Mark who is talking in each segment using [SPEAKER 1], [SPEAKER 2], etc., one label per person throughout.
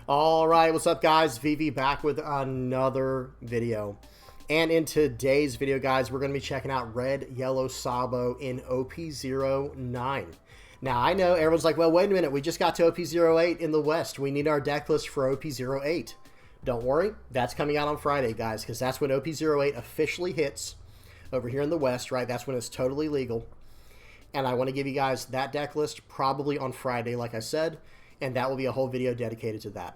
[SPEAKER 1] All right, what's up, guys? VV back with another video. And in today's video, guys, we're going to be checking out Red Yellow Sabo in OP09. Now, I know everyone's like, well, wait a minute. We just got to OP08 in the West. We need our deck list for OP08. Don't worry. That's coming out on Friday, guys, because that's when OP08 officially hits over here in the West, right? That's when it's totally legal. And I want to give you guys that deck list probably on Friday, like I said. And that will be a whole video dedicated to that.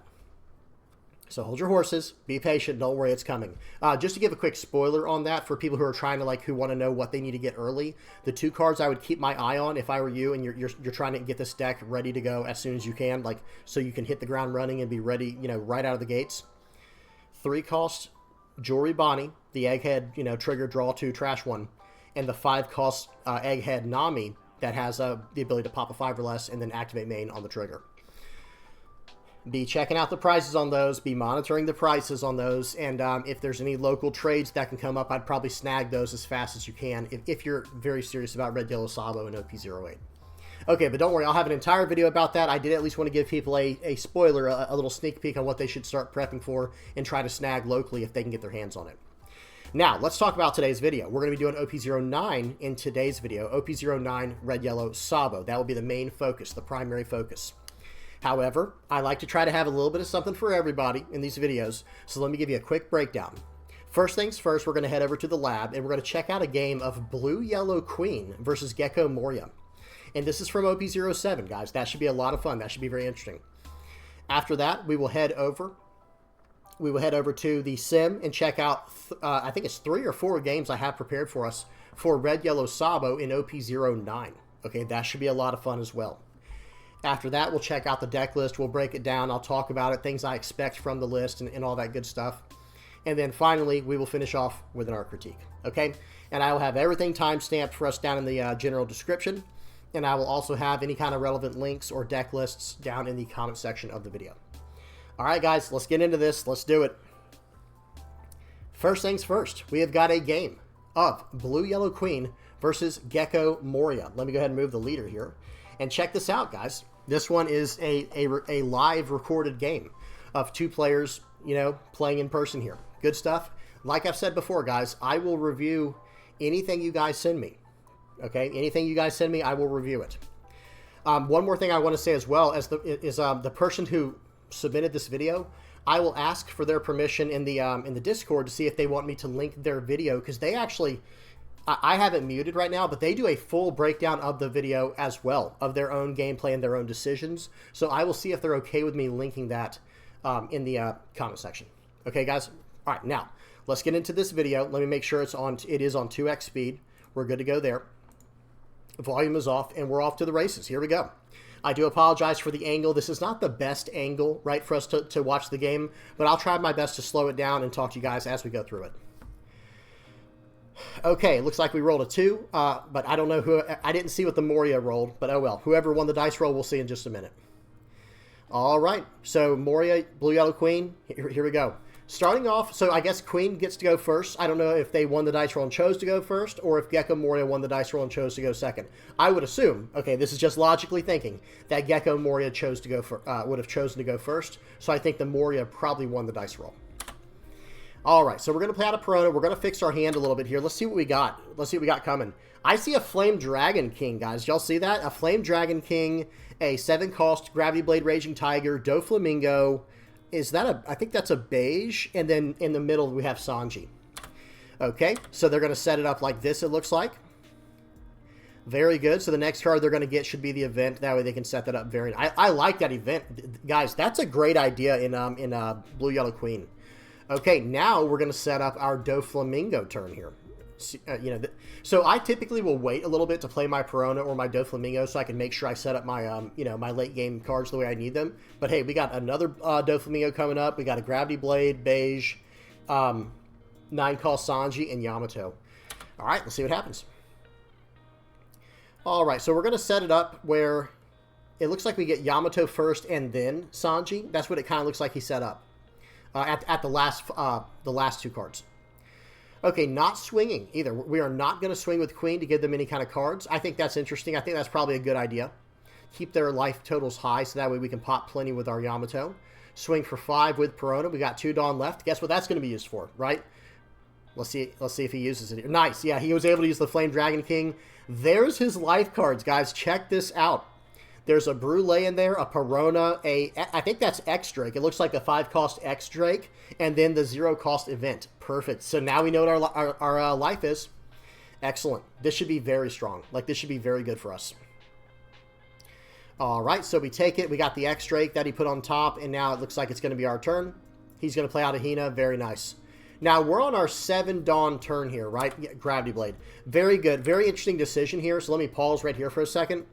[SPEAKER 1] So hold your horses, be patient, don't worry, it's coming. Just to give a quick spoiler on that for people who are trying to, who want to know what they need to get early, the two cards I would keep my eye on if I were you and you're trying to get this deck ready to go as soon as you can, so you can hit the ground running and be ready, right out of the gates. 3-cost Jewelry Bonnie, the Egghead, trigger, draw 2, trash 1, and the 5-cost Egghead Nami that has the ability to pop a 5 or less and then activate main on the trigger. Be checking out the prices on those, be monitoring the prices on those, and if there's any local trades that can come up, I'd probably snag those as fast as you can if you're very serious about Red Yellow Sabo and OP08. Okay, but don't worry, I'll have an entire video about that. I did at least want to give people a spoiler, a little sneak peek on what they should start prepping for and try to snag locally if they can get their hands on it. Now, let's talk about today's video. We're going to be doing OP09 in today's video. OP09 Red Yellow Sabo. That will be the main focus, the primary focus. However, I like to try to have a little bit of something for everybody in these videos, so let me give you a quick breakdown. First things first, we're going to head over to the lab, and we're going to check out a game of Blue Yellow Queen versus Gecko Moria. And this is from OP07, guys. That should be a lot of fun. That should be very interesting. After that, we will head over to the sim and check out, I think it's 3 or 4 games I have prepared for us for Red Yellow Sabo in OP09. Okay, that should be a lot of fun as well. After that, we'll check out the deck list. We'll break it down. I'll talk about it, things I expect from the list and all that good stuff. And then finally, we will finish off with an art critique. Okay? And I will have everything time-stamped for us down in the general description. And I will also have any kind of relevant links or deck lists down in the comment section of the video. All right, guys, let's get into this. Let's do it. First things first, we have got a game of Blue Yellow Queen versus Gecko Moria. Let me go ahead and move the leader here. And check this out, guys. This one is a live recorded game of 2 players, playing in person here. Good stuff. Like I've said before, guys, I will review anything you guys send me. Okay? Anything you guys send me, I will review it. One more thing I want to say as well is the person who submitted this video, I will ask for their permission in the Discord to see if they want me to link their video, because they actually, I have it muted right now, but they do a full breakdown of the video as well, of their own gameplay and their own decisions. So I will see if they're okay with me linking that in the comment section. Okay, guys? All right, now, let's get into this video. Let me make sure it is on 2x speed. We're good to go there. Volume is off, and we're off to the races. Here we go. I do apologize for the angle. This is not the best angle, right, for us to watch the game, but I'll try my best to slow it down and talk to you guys as we go through it. Okay, looks like we rolled a 2, but I don't know who. I didn't see what the Moria rolled, but oh well. Whoever won the dice roll, we'll see in just a minute. All right, so Moria, Blue Yellow Queen, here we go. Starting off, so I guess Queen gets to go first. I don't know if they won the dice roll and chose to go first, or if Gecko Moria won the dice roll and chose to go second. I would assume, okay, this is just logically thinking, that Gecko Moria would have chosen to go first, so I think the Moria probably won the dice roll. All right, so we're going to play out a Perona. We're going to fix our hand a little bit here. Let's see what we got. Let's see what we got coming. I see a Flame Dragon King, guys. Y'all see that? A Flame Dragon King, a 7-cost Gravity Blade Raging Tiger, Doflamingo. Is that I think that's a beige, and then in the middle we have Sanji. Okay, so they're going to set it up like this, it looks like. Very good. So the next card they're going to get should be the event. That way they can set that up very. I like that event, guys. That's a great idea in Blue Yellow Queen. Okay, now we're going to set up our Doflamingo turn here. So I typically will wait a little bit to play my Perona or my Doflamingo so I can make sure I set up my, my late game cards the way I need them. But hey, we got another Doflamingo coming up. We got a Gravity Blade, beige, 9-cost Sanji, and Yamato. All right, let's see what happens. All right, so we're going to set it up where it looks like we get Yamato first and then Sanji. That's what it kind of looks like he set up. At the last 2 cards. Okay, not swinging either. We are not going to swing with Queen to give them any kind of cards. I think that's interesting. I think that's probably a good idea. keep their life totals high so that way we can pop plenty with our Yamato. Swing for 5 with Perona. We got 2 Dawn left. Guess what that's going to be used for, right? Let's see if he uses it. Nice. Yeah, he was able to use the Flame Dragon King. There's his life cards, guys. Check this out. There's a Brûlé in there, a Perona, I think that's X Drake. It looks like a 5-cost X Drake, and then the 0-cost event. Perfect. So now we know what our life is. Excellent. This should be very strong. Like, this should be very good for us. All right, so we take it. We got the X Drake that he put on top, and now it looks like it's going to be our turn. He's going to play out a Hina. Very nice. Now, we're on our 7 Dawn turn here, right? Yeah, Gravity Blade. Very good. Very interesting decision here. So let me pause right here for a second.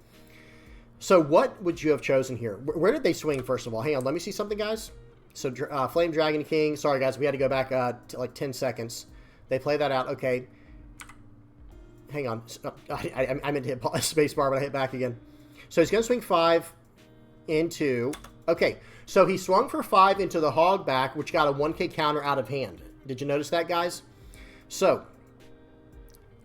[SPEAKER 1] So what would you have chosen here? Where did they swing, first of all? Hang on, let me see something, guys. So Flame Dragon King. Sorry, guys, we had to go back to like 10 seconds. They play that out. Okay. Hang on. I meant to hit spacebar, but I hit back again. So he's going to swing 5 into... Okay, so he swung for 5 into the hog back, which got a 1k counter out of hand. Did you notice that, guys? So...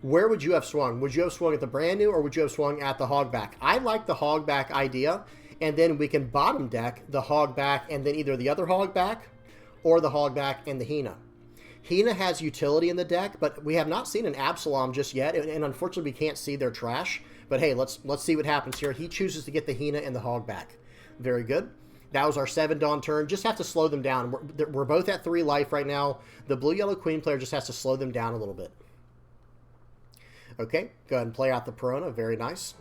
[SPEAKER 1] where would you have swung? Would you have swung at the brand new, or would you have swung at the hogback? I like the hogback idea, and then we can bottom deck the hogback and then either the other hogback or the hogback and the Hina. Hina has utility in the deck, but we have not seen an Absalom just yet, and unfortunately we can't see their trash. But hey, let's see what happens here. He chooses to get the Hina and the hogback. Very good. That was our 7 Dawn turn. Just have to slow them down. We're both at 3 life right now. The blue-yellow queen player just has to slow them down a little bit. Okay, go ahead and play out the Perona. Very nice.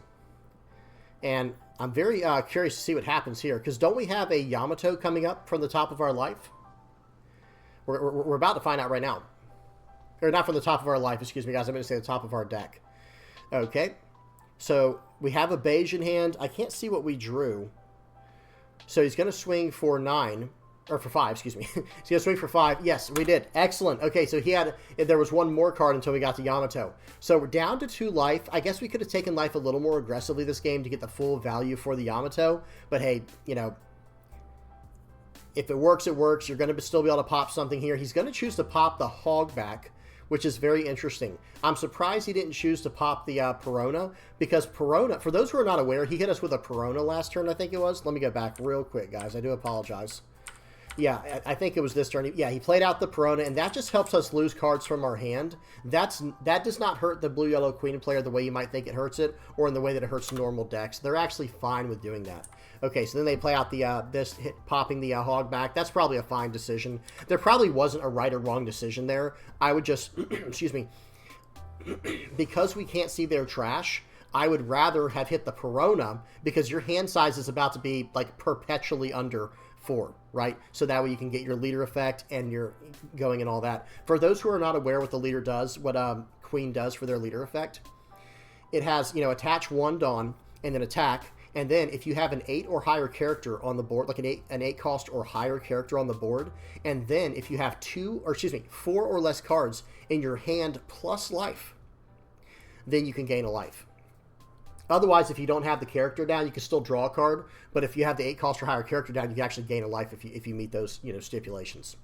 [SPEAKER 1] And I'm very curious to see what happens here, because don't we have a Yamato coming up from the top of our life? We're about to find out right now. Or not from the top of our life, excuse me, guys. I'm going to say the top of our deck. Okay, so we have a beige in hand. I can't see what we drew. So he's going to swing for 9. Or for 5, excuse me. He's going to swing for 5. Yes, we did. Excellent. Okay, so there was one more card until we got to Yamato. So we're down to 2 life. I guess we could have taken life a little more aggressively this game to get the full value for the Yamato. But hey, you know, if it works, it works. You're going to still be able to pop something here. He's going to choose to pop the hogback, which is very interesting. I'm surprised he didn't choose to pop the Perona, because Perona, for those who are not aware, he hit us with a Perona last turn, I think it was. Let me go back real quick, guys. I do apologize. Yeah, I think it was this turn. Yeah, he played out the Perona, and that just helps us lose cards from our hand. That does not hurt the blue-yellow queen player the way you might think it hurts it, or in the way that it hurts normal decks. They're actually fine with doing that. Okay, so then they play out the popping the hog back. That's probably a fine decision. There probably wasn't a right or wrong decision there. I would just, excuse me, because we can't see their trash, I would rather have hit the Perona, because your hand size is about to be like perpetually under 4, right? So that way you can get your leader effect and your going and all that. For those who are not aware what the leader does, what Queen does for their leader effect, it has, you know, attach 1 Dawn and then attack, and then if you have an 8 or higher character on the board, like an 8 cost or higher character on the board, and then if you have 4 or less cards in your hand plus life, then you can gain a life. Otherwise, if you don't have the character down, you can still draw a card. But if you have the 8 cost or higher character down, you can actually gain a life if you meet those, you know, stipulations.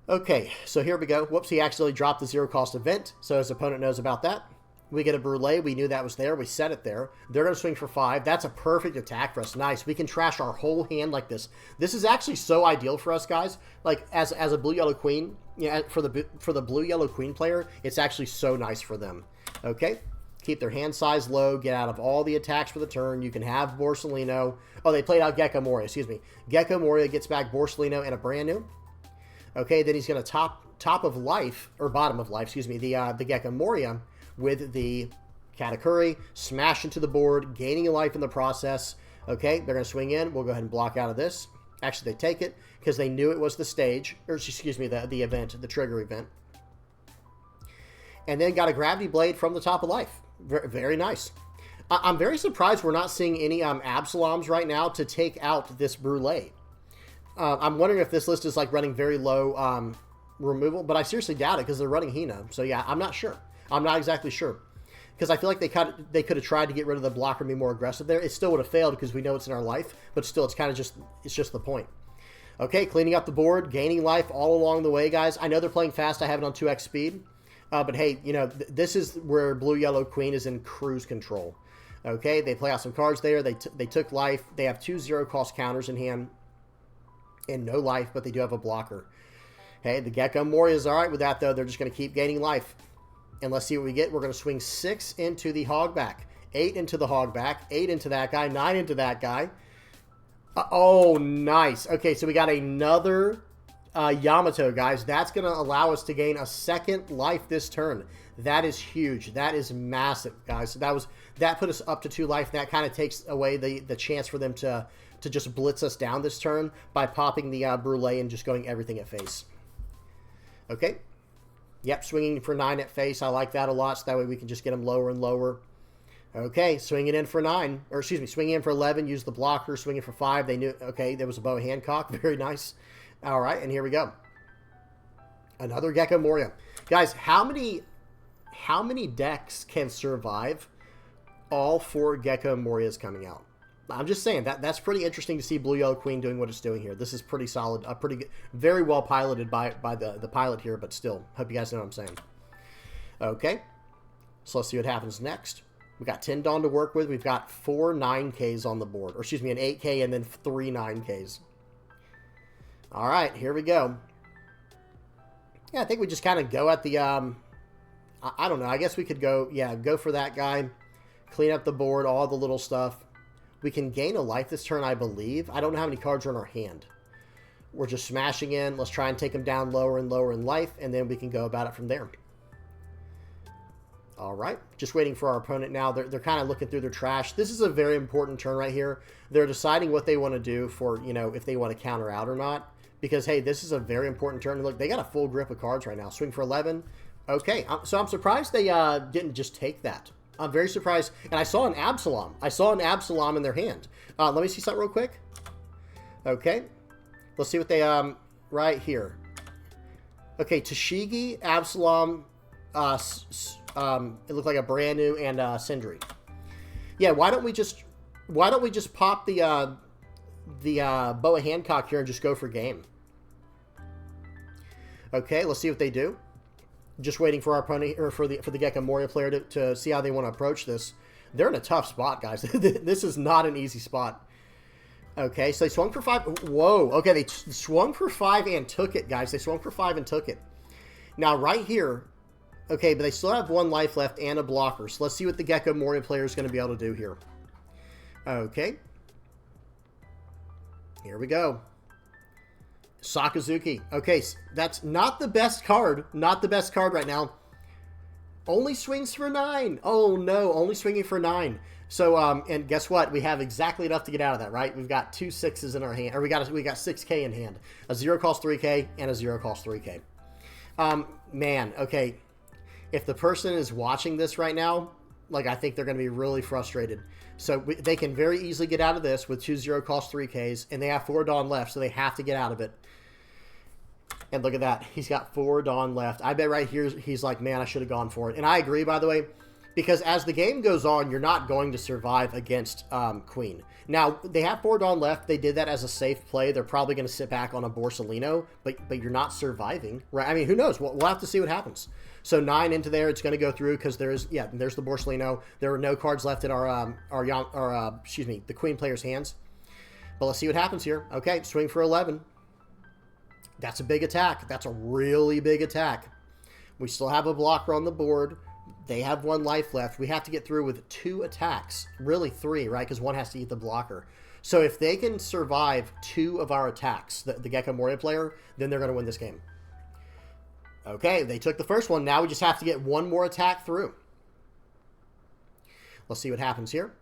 [SPEAKER 1] Okay, so here we go. Whoops, he accidentally dropped the 0 cost event, so his opponent knows about that. We get a Brûlé. We knew that was there. We set it there. They're going to swing for 5. That's a perfect attack for us. Nice. We can trash our whole hand like this. This is actually so ideal for us, guys. Like, as a blue-yellow queen, yeah, for the blue-yellow queen player, it's actually so nice for them. Okay. Keep their hand size low, get out of all the attacks for the turn. You can have Borsalino. Oh, they played out Gecko Moria, excuse me. Gecko Moria gets back Borsalino and a brand new. Okay, then he's going to top of life, or bottom of life, excuse me, the Gecko Moria with the Katakuri, smash into the board, gaining a life in the process. Okay, they're going to swing in. We'll go ahead and block out of this. Actually, they take it because they knew it was the stage, or excuse me, the event, the trigger event. And then got a Gravity Blade from the top of life. Very nice. I'm very surprised we're not seeing any Absaloms right now to take out this Brûlé. I'm wondering if this list is like running very low removal, but I seriously doubt it because they're running Hina. So yeah, I'm not sure. I'm not exactly sure. Because I feel like they could have tried to get rid of the blocker and be more aggressive there. It still would have failed because we know it's in our life, but still it's kind of just the point. Okay, cleaning up the board, gaining life all along the way, guys. I know they're playing fast. I have it on 2x speed. But hey, you know, this is where blue-yellow queen is in cruise control. Okay, they play out some cards there. They took life. They have 2 0-cost counters in hand and no life, but they do have a blocker. Okay, the Gecko Moria is all right with that, though. They're just going to keep gaining life. And let's see what we get. We're going to swing 6 into the Hogback, 8 into the Hogback, 8 into that guy, 9 into that guy. Oh, nice. Okay, so we got another Yamato, guys. That's going to allow us to gain a 2nd life this turn. That is huge. That is massive, guys. So that put us up to 2 life. That kind of takes away the chance for them to just blitz us down this turn by popping the Brulee and just going everything at face. Okay. Yep, swinging for 9 at face. I like that a lot, so that way we can just get them lower and lower. Okay, swinging in for 9. Or, excuse me, swinging in for 11. Use the blocker. Swinging for 5. They knew, okay, there was a bow Hancock. Very nice. All right, and here we go. Another Gecko Moria. Guys, how many decks can survive all 4 Gecko Morias coming out? I'm just saying, that's pretty interesting to see Blue Yellow Queen doing what it's doing here. This is pretty solid, pretty good, very well piloted by the pilot here, but still, hope you guys know what I'm saying. Okay, so let's see what happens next. We got 10 Dawn to work with. We've got 4 9Ks on the board, or excuse me, an 8K and then 3 9Ks. All right, here we go. Yeah, I think we just kind of go at the, I don't know, I guess we could go, yeah, go for that guy, clean up the board, all the little stuff. We can gain a life this turn, I believe. I don't know how many cards are in our hand. We're just smashing in. Let's try and take them down lower and lower in life, and then we can go about it from there. All right. Just waiting for our opponent now. They're kind of looking through their trash. This is a very important turn right here. They're deciding what they want to do for, you know, if they want to counter out or not. Because, hey, this is a very important turn. Look, they got a full grip of cards right now. Swing for 11. Okay. So I'm surprised they didn't just take that. I'm very surprised. And I saw an Absalom. I saw an Absalom in their hand. Let me see something real quick. Okay. Let's see what they, right here. Okay, Tashigi, Absalom, it looked like a brand new, and Sindri. Yeah, why don't we just pop the Boa Hancock here and just go for game? Okay, let's see what they do. Just waiting for our opponent, or for the Gecko Moria player to see how they want to approach this. They're in a tough spot, guys. This is not an easy spot. Okay, so they swung for 5. Whoa. Okay, they swung for 5 and took it, guys. They swung for 5 and took it. Now, right here, okay, but they still have 1 life left and a blocker. So let's see what the Gecko Moria player is going to be able to do here. Okay. Here we go. Sakazuki. Okay, that's not the best card. Not the best card right now. Only swings for 9. Oh, no. Only swinging for 9. So, and guess what? We have exactly enough to get out of that, right? We've got 2 6s in our hand. Or we got 6K in hand. A 0 cost 3K and a 0 cost 3K. Man, okay. If the person is watching this right now, like, I think they're going to be really frustrated. So they can very easily get out of this with 2 0 cost 3Ks, and they have 4 Dawn left, so they have to get out of it. And look at that. He's got 4 Dawn left. I bet right here he's like, man, I should have gone for it. And I agree, by the way, because as the game goes on, you're not going to survive against Queen. Now, they have 4 Dawn left. They did that as a safe play. They're probably going to sit back on a Borsalino, but you're not surviving, right? I mean, who knows? We'll have to see what happens. So 9 into there, it's going to go through because there's the Borsalino. There are no cards left in the Queen player's hands. But let's see what happens here. Okay, swing for 11. That's a big attack. That's a really big attack. We still have a blocker on the board. They have 1 life left. We have to get through with 2 attacks. Really 3, right? Because 1 has to eat the blocker. So if they can survive 2 of our attacks, the Gecko Moria player, then they're going to win this game. Okay, they took the first one. Now we just have to get 1 more attack through. Let's see what happens here.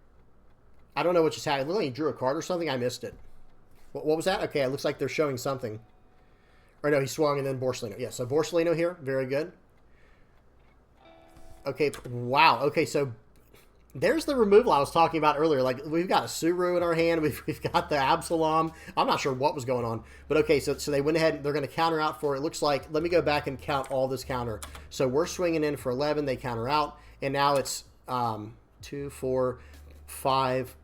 [SPEAKER 1] I don't know what just happened. It looked like he drew a card or something. I missed it. What was that? Okay, it looks like they're showing something. Or no, he swung and then Borsalino. Yeah, so Borsalino here. Very good. Okay, wow. Okay, so there's the removal I was talking about earlier. Like, we've got a Suru in our hand. We've got the Absalom. I'm not sure what was going on. But okay, so they went ahead. They're going to counter out for, it looks like, let me go back and count all this counter. So we're swinging in for 11. They counter out. And now it's 2, 4, 5,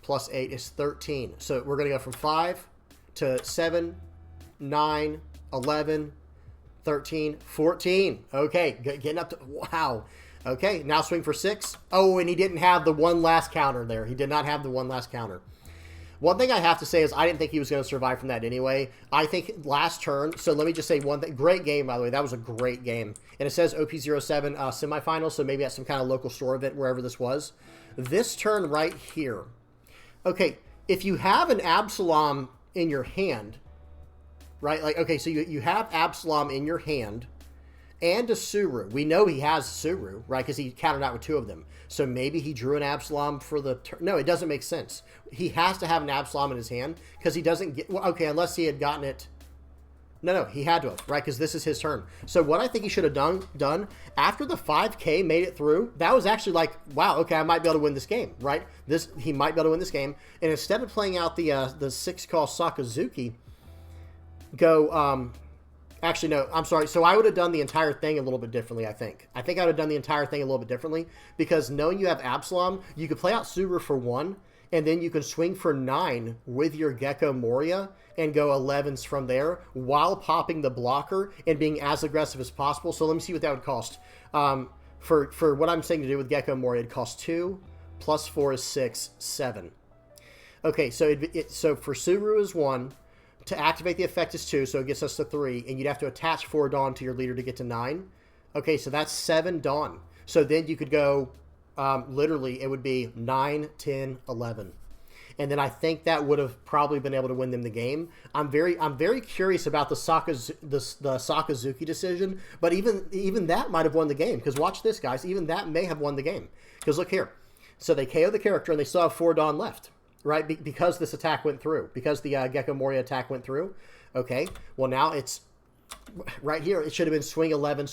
[SPEAKER 1] plus 8 is 13. So we're going to go from 5 to 7, 9, 11, 13, 14. Okay, getting up to, wow. Okay, now swing for 6. Oh, and he didn't have the one last counter there. He did not have the one last counter. One thing I have to say is I didn't think he was going to survive from that anyway. I think last turn, so let me just say one thing. Great game, by the way. That was a great game. And it says OP07 semifinal, so maybe at some kind of local store event, wherever this was. This turn right here. Okay, if you have an Absalom in your hand, right? Like, okay, so you have Absalom in your hand and a Suru. We know he has Suru, right? Because he countered out with 2 of them. So maybe he drew an Absalom for the turn. No, it doesn't make sense. He has to have an Absalom in his hand because he doesn't get... Well, okay, unless he had gotten it... No, he had to have, right? Because this is his turn. So what I think he should have done after the 5K made it through, that was actually like, wow, okay, I might be able to win this game, right? He might be able to win this game. And instead of playing out the 6-cost Sakazuki, go... Actually, no, I'm sorry. So I would have done the entire thing a little bit differently, I think. I think I would have done the entire thing a little bit differently because knowing you have Absalom, you could play out Suru for 1, and then you can swing for 9 with your Gecko Moria and go 11s from there while popping the blocker and being as aggressive as possible. So let me see what that would cost. For what I'm saying to do with Gecko Moria, it costs 2, plus 4 is 6, 7. Okay, so so for Suru is 1. To activate the effect is 2, so it gets us to 3, and you'd have to attach 4 Dawn to your leader to get to 9. Okay, so that's 7 Dawn. So then you could go, literally, it would be 9, 10, 11. And then I think that would have probably been able to win them the game. I'm very curious about the Sakazuki decision, but even that might have won the game. Because watch this, guys. Even that may have won the game. Because look here. So they KO the character, and they still have 4 Dawn left. Right, because this attack went through. Because the Gecko Moria attack went through. Okay, well now it's... Right here, it should have been swing 11,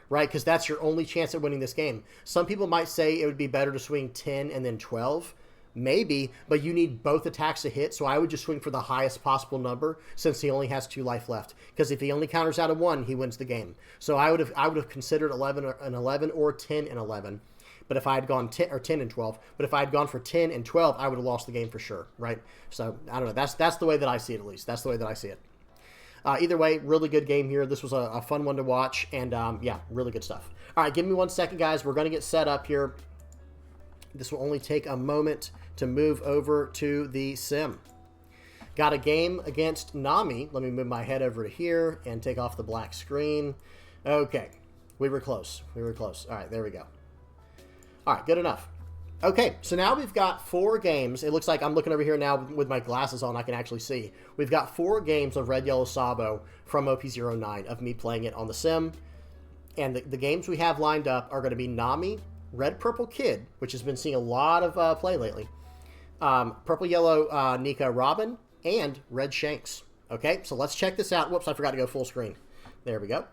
[SPEAKER 1] right? Because that's your only chance at winning this game. Some people might say it would be better to swing 10 and then 12. Maybe, but you need both attacks to hit, so I would just swing for the highest possible number since he only has 2 life left. Because if he only counters out of 1, he wins the game. So I would have considered 11 or 10 and 11. But if I had gone 10 and 12, but if I had gone for 10 and 12, I would have lost the game for sure, right? So I don't know. That's the way that I see it, at least. That's the way that I see it. Either way, really good game here. This was a fun one to watch, and yeah, really good stuff. All right, give me 1 second, guys. We're going to get set up here. This will only take a moment to move over to the sim. Got a game against Nami. Let me move my head over to here and take off the black screen. Okay, we were close. We were close. All right, there we go. All right, good enough. Okay, so now we've got 4 games. It looks like I'm looking over here now with my glasses on. I can actually see. We've got 4 games of Red Yellow Sabo from OP09 of me playing it on the sim. And the games we have lined up are going to be Nami, Red Purple Kidd, which has been seeing a lot of play lately, Purple Yellow Nico Robin, and Red Shanks. Okay, so let's check this out. Whoops, I forgot to go full screen. There we go.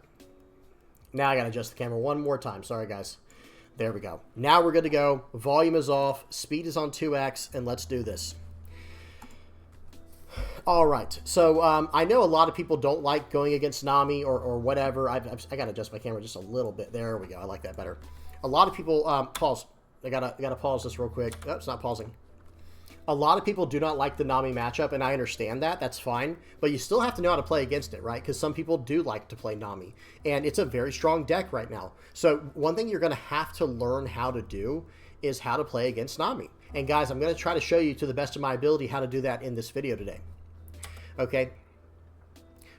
[SPEAKER 1] Now I got to adjust the camera one more time. Sorry, guys. There we go. Now we're good to go. Volume is off. Speed is on 2x, and let's do this. All right. So I know a lot of people don't like going against Nami or whatever. I got to adjust my camera just a little bit. There we go. I like that better. A lot of people... pause. I gotta pause this real quick. Oh, it's not pausing. A lot of people do not like the Nami matchup, and I understand that. That's fine. But you still have to know how to play against it, right? Because some people do like to play Nami. And it's a very strong deck right now. So one thing you're going to have to learn how to do is how to play against Nami. And guys, I'm going to try to show you to the best of my ability how to do that in this video today. Okay?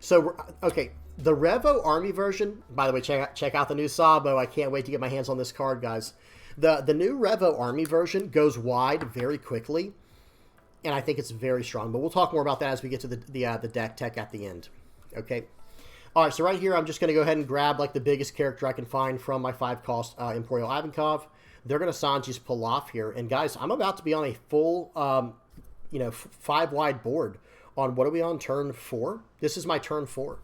[SPEAKER 1] So, okay, the Revo Army version, by the way, check out the new Sabo. I can't wait to get my hands on this card, guys. The new Revo Army version goes wide very quickly. And I think it's very strong. But we'll talk more about that as we get to the deck tech at the end. Okay. All right, so right here, I'm just going to go ahead and grab like the biggest character I can find from my 5-cost Imperial Ivankov. They're going to Sanji's pull off here. And guys, I'm about to be on a full, 5-wide board on, what are we on, turn 4? This is my turn 4.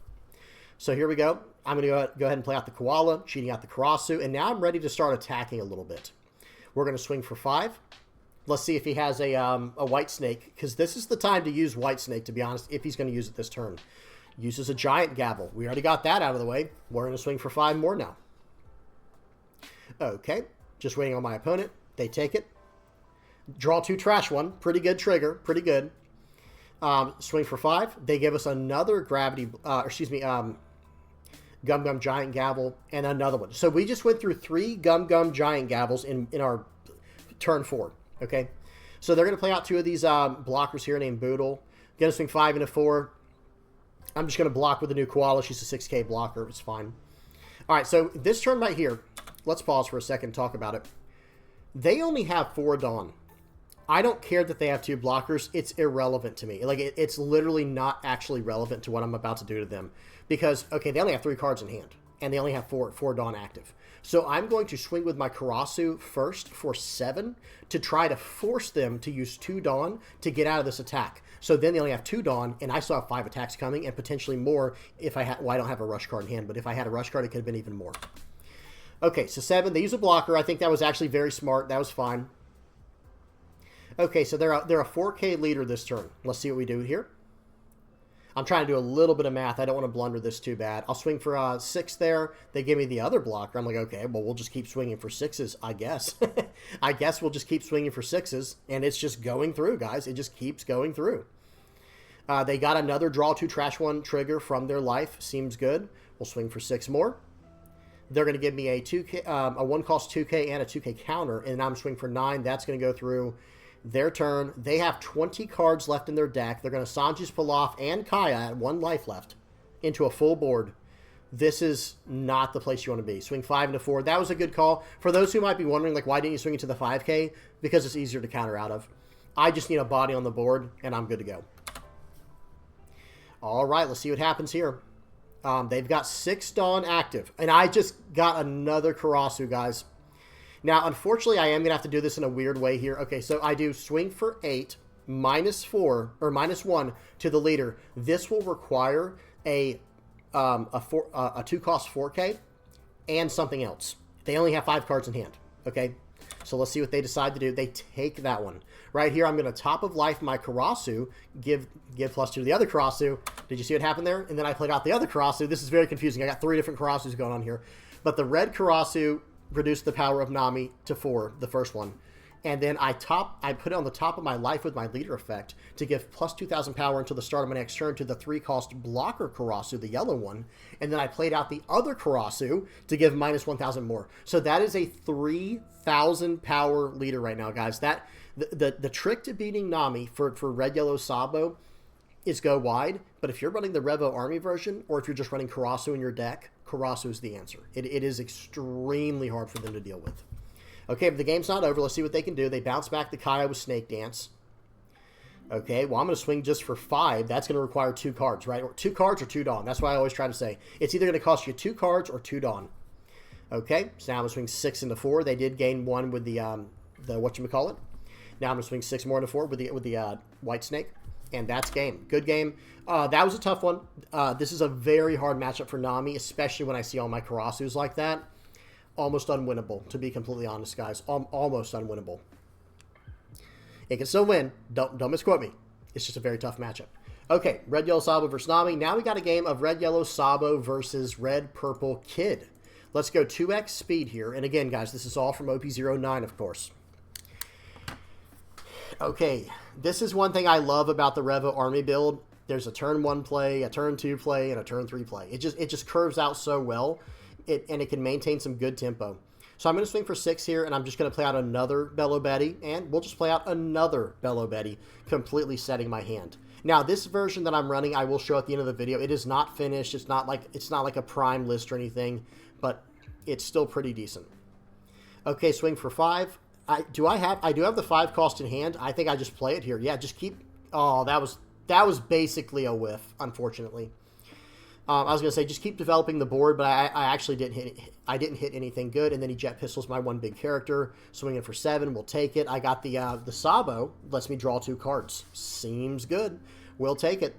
[SPEAKER 1] So here we go. I'm going to go ahead and play out the Koala, cheating out the Karasu. And now I'm ready to start attacking a little bit. We're going to swing for 5. Let's see if he has a White Snake, because this is the time to use White Snake, to be honest, if he's going to use it this turn. Uses a Giant Gavel. We already got that out of the way. We're going to swing for 5 more now. Okay, just waiting on my opponent. They take it. Draw 2, trash 1. Pretty good trigger. Pretty good. Swing for 5. They give us another Gum Gum Giant Gavel, and another one. So we just went through 3 Gum Gum Giant Gavels in our turn 4, okay? So they're going to play out 2 of these blockers here named Boodle. Going to swing 5 into 4. I'm just going to block with the new Koala. She's a 6K blocker. It's fine. All right, so this turn right here, let's pause for a second and talk about it. They only have 4 Dawn. I don't care that they have 2 blockers. It's irrelevant to me. Like, it's literally not actually relevant to what I'm about to do to them. Because, okay, they only have 3 cards in hand. And they only have 4 Dawn active. So I'm going to swing with my Karasu first for 7 to try to force them to use 2 Dawn to get out of this attack. So then they only have 2 Dawn, and I still have 5 attacks coming, and potentially more if I had... Well, I don't have a rush card in hand, but if I had a rush card, it could have been even more. Okay, so 7. They use a blocker. I think that was actually very smart. That was fine. Okay, so they're a 4K leader this turn. Let's see what we do here. I'm trying to do a little bit of math. I don't want to blunder this too bad. I'll swing for 6 there. They give me the other blocker. I'm like, okay, well, we'll just keep swinging for 6s, I guess. I guess we'll just keep swinging for 6s, and it's just going through, guys. It just keeps going through. They got another draw 2 trash 1 trigger from their life. Seems good. We'll swing for 6 more. They're going to give me a 2K, a 1 cost 2K and a 2K counter, and I'm swinging for 9. That's going to go through their turn. They have 20 cards left in their deck. They're going to Sanji's Pilaf and Kaya at 1 life left into a full board. This is not the place you want to be. Swing 5 into 4. That was a good call. For those who might be wondering, like, why didn't you swing into the 5K? Because it's easier to counter out of. I just need a body on the board, and I'm good to go. All right, let's see what happens here. They've got 6 Dawn active, and I just got another Karasu, guys. Now, unfortunately, I am going to have to do this in a weird way here. Okay, so I do swing for 8, -4, or -1 to the leader. This will require a 2-cost 4K and something else. They only have 5 cards in hand, okay? So let's see what they decide to do. They take that one. Right here, I'm going to top of life my Karasu, give +2 to the other Karasu. Did you see what happened there? And then I played out the other Karasu. This is very confusing. I got 3 different Karasus going on here. But the red Karasu reduced the power of Nami to 4, the first one. And then I put it on the top of my life with my leader effect to give plus 2,000 power until the start of my next turn to the 3-cost blocker Karasu, the yellow one. And then I played out the other Karasu to give minus 1,000 more. So that is a 3,000 power leader right now, guys. That the trick to beating Nami for red, yellow, Sabo is go wide. But if you're running the Revo Army version, or if you're just running Karasu in your deck, Karasu is the answer. It is extremely hard for them to deal with. Okay, but the game's not over. Let's see what they can do. They bounce back the Kaya with Snake Dance. Okay, well, I'm going to swing just for 5. That's going to require 2 cards, right? Or 2 cards or 2 Dawn. That's why I always try to say. It's either going to cost you 2 cards or 2 Dawn. Okay, so now I'm going to swing 6 into 4. They did gain 1 with the whatchamacallit. Now I'm going to swing 6 more into 4 with the White Snake. And that's game. Good game. That was a tough one. This is a very hard matchup for Nami, especially when I see all my Karasus like that. Almost unwinnable, to be completely honest, guys. Almost unwinnable. It can still win. Don't misquote me. It's just a very tough matchup. Okay, Red Yellow Sabo versus Nami. Now we got a game of Red Yellow Sabo versus Red Purple Kidd. Let's go 2x speed here. And again, guys, this is all from OP09, of course. Okay, this is one thing I love about the Revo Army build. There's a turn 1 play, a turn 2 play, and a turn 3 play. It just curves out so well. And it can maintain some good tempo. So I'm going to swing for 6 here, and I'm just going to play out another Bello Betty, and we'll just play out another Bello Betty, completely setting my hand. Now, this version that I'm running, I will show at the end of the video. It is not finished. It's not like a prime list or anything, but it's still pretty decent. Okay, swing for 5. I do have the 5 cost in hand. I think I just play it here. Yeah, just keep. Oh, that was basically a whiff, unfortunately. I was going to say, just keep developing the board, but I actually didn't hit anything good, and then he jet pistols my one big character, swinging for 7, we'll take it. I got the Sabo, lets me draw 2 cards. Seems good. We'll take it.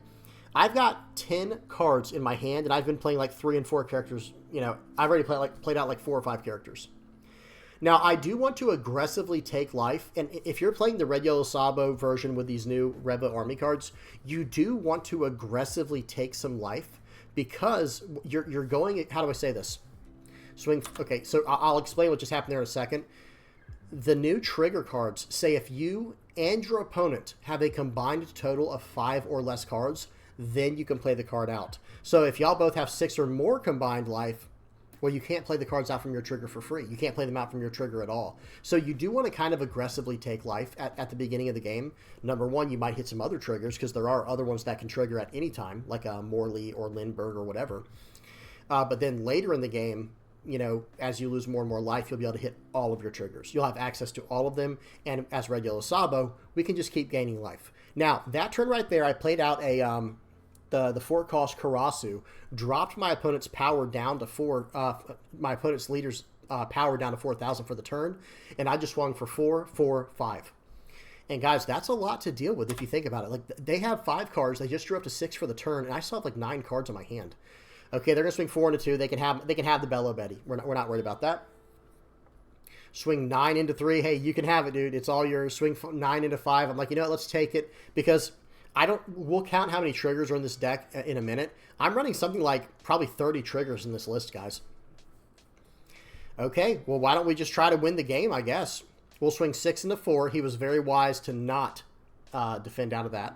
[SPEAKER 1] I've got 10 cards in my hand, and I've been playing like 3 and 4 characters. You know, I've already played out like 4 or 5 characters. Now, I do want to aggressively take life, and if you're playing the Red Yellow Sabo version with these new Revo Army cards, you do want to aggressively take some life, because you're going, how do I say this? Swing, okay, so I'll explain what just happened there in a second. The new trigger cards say if you and your opponent have a combined total of 5 or less cards, then you can play the card out. So if y'all both have 6 or more combined life, well, you can't play the cards out from your trigger for free. You can't play them out from your trigger at all. So you do want to kind of aggressively take life at the beginning of the game. Number one, you might hit some other triggers because there are other ones that can trigger at any time, like Morley or Lindbergh or whatever. But then later in the game, you know, as you lose more and more life, you'll be able to hit all of your triggers. You'll have access to all of them. And as Red Yellow Sabo, we can just keep gaining life. Now, that turn right there, I played out a... the 4-cost Karasu, dropped my opponent's power down to 4, my opponent's leader's power down to 4,000 for the turn, and I just swung for 4, 4, 5. And guys, that's a lot to deal with if you think about it. Like, they have 5 cards, they just drew up to 6 for the turn, and I still have like 9 cards in my hand. Okay, they're gonna swing 4 into 2. They can have the Bello Betty. We're not worried about that. Swing 9 into 3. Hey, you can have it, dude. It's all yours. Swing 9 into 5. I'm like, you know what? Let's take it because we'll count how many triggers are in this deck in a minute. I'm running something like probably 30 triggers in this list, guys. Okay, well, why don't we just try to win the game, I guess. We'll swing 6 into 4. He was very wise to not defend out of that.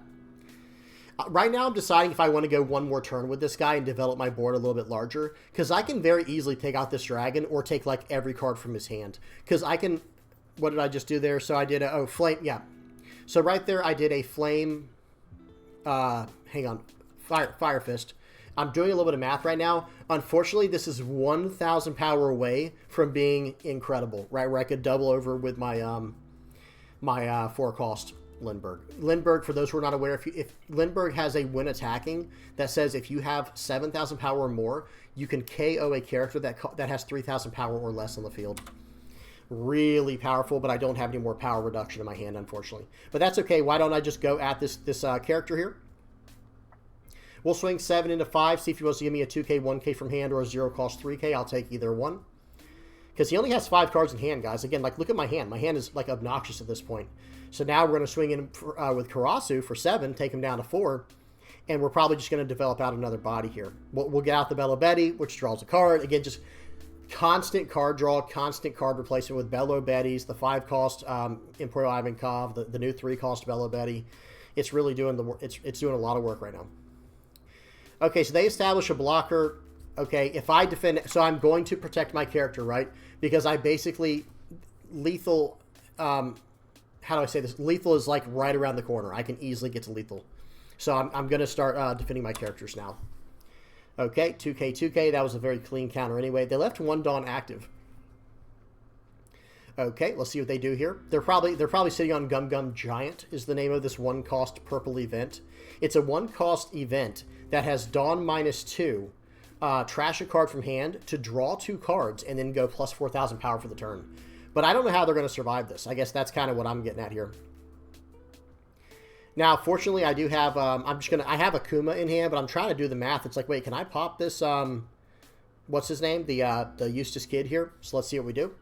[SPEAKER 1] Right now, I'm deciding if I want to go one more turn with this guy and develop my board a little bit larger, because I can very easily take out this dragon or take, like, every card from his hand. Because I can... What did I just do there? So I did a... Oh, flame... Yeah. So right there, I did a flame... hang on. Fire Fist. I'm doing a little bit of math right now. Unfortunately, this is 1,000 power away from being incredible, right? Where I could double over with my my 4-cost Lindbergh. Lindbergh, for those who are not aware, if Lindbergh has a when attacking that says if you have 7,000 power or more, you can KO a character that has 3,000 power or less on the field. Really powerful, but I don't have any more power reduction in my hand, unfortunately. But that's okay. Why don't I just go at this character here? We'll swing 7 into 5, see if he wants to give me a 2k, 1k from hand, or a 0-cost 3k. I'll take either one. Because he only has 5 cards in hand, guys. Again, like, look at my hand. My hand is, like, obnoxious at this point. So now we're going to swing in with Karasu for 7, take him down to 4, and we're probably just going to develop out another body here. We'll get out the Bello Betty, which draws a card. Again, just constant card draw, constant card replacement with Bello Betties, the 5-cost Emperor Ivankov, the new 3-cost Bello Betty. It's really doing it's doing a lot of work right now. Okay, so they establish a blocker. Okay, if I defend, so I'm going to protect my character, right? Because I basically lethal. How do I say this? Lethal is like right around the corner. I can easily get to lethal, so I'm going to start defending my characters now. Okay, 2k, 2k. That was a very clean counter anyway. They left 1 Dawn active. Okay, let's see what they do here. They're probably sitting on Gum Gum Giant is the name of this 1-cost purple event. It's a 1-cost event that has Dawn -2, trash a card from hand to draw 2 cards and then go plus 4,000 power for the turn. But I don't know how they're going to survive this. I guess that's kind of what I'm getting at here. Now, fortunately, I do have, I have a Kuma in hand, but I'm trying to do the math. It's like, wait, can I pop this, what's his name? The Eustace Kidd here. So let's see what we do.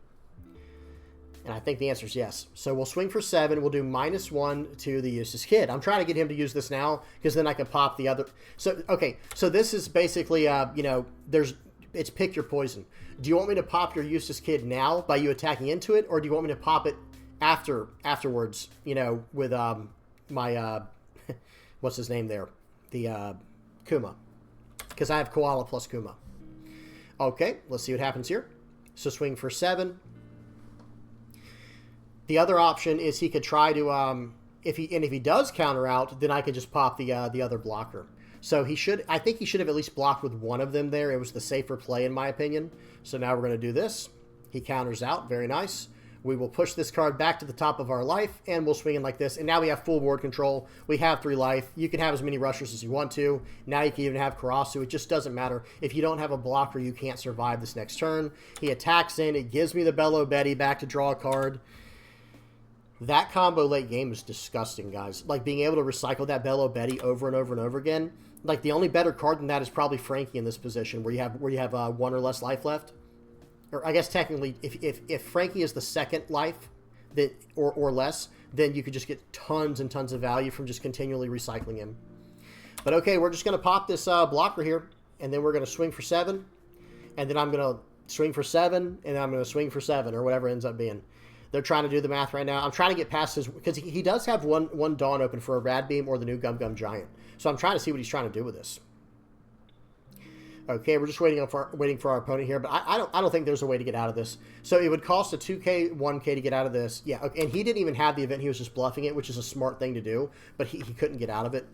[SPEAKER 1] And I think the answer is yes. So we'll swing for 7. We'll do -1 to the Eustace Kidd. I'm trying to get him to use this now, because then I can pop the other. So, okay, so this is basically, you know, it's pick your poison. Do you want me to pop your Eustace Kidd now by you attacking into it, or do you want me to pop it afterwards, you know, with my, what's his name there? The Kuma. Because I have Koala plus Kuma. Okay, let's see what happens here. So swing for 7. The other option is he could try to, if he does counter out, then I could just pop the other blocker. So I think he should have at least blocked with one of them there. It was the safer play in my opinion. So now we're going to do this. He counters out. Very nice. We will push this card back to the top of our life, and we'll swing in like this. And now we have full board control. We have 3 life. You can have as many rushers as you want to. Now you can even have Karasu. It just doesn't matter. If you don't have a blocker, you can't survive this next turn. He attacks in. It gives me the Bello Betty back to draw a card. That combo late game is disgusting, guys. Like, being able to recycle that Bello Betty over and over and over again. Like, the only better card than that is probably Frankie in this position, where you have 1 or less life left. Or I guess technically, if Frankie is the second life that or less, then you could just get tons and tons of value from just continually recycling him. But okay, we're just going to pop this blocker here, and then we're going to swing for 7, and then I'm going to swing for 7, and then I'm going to swing for 7, or whatever it ends up being. They're trying to do the math right now. I'm trying to get past his, because he does have one Dawn open for a Rad Beam or the new Gum Gum Giant. So I'm trying to see what he's trying to do with this. Okay, we're just waiting for our opponent here, but I don't think there's a way to get out of this. So it would cost a 2K, 1K to get out of this. Yeah, okay, and he didn't even have the event. He was just bluffing it, which is a smart thing to do, but he couldn't get out of it.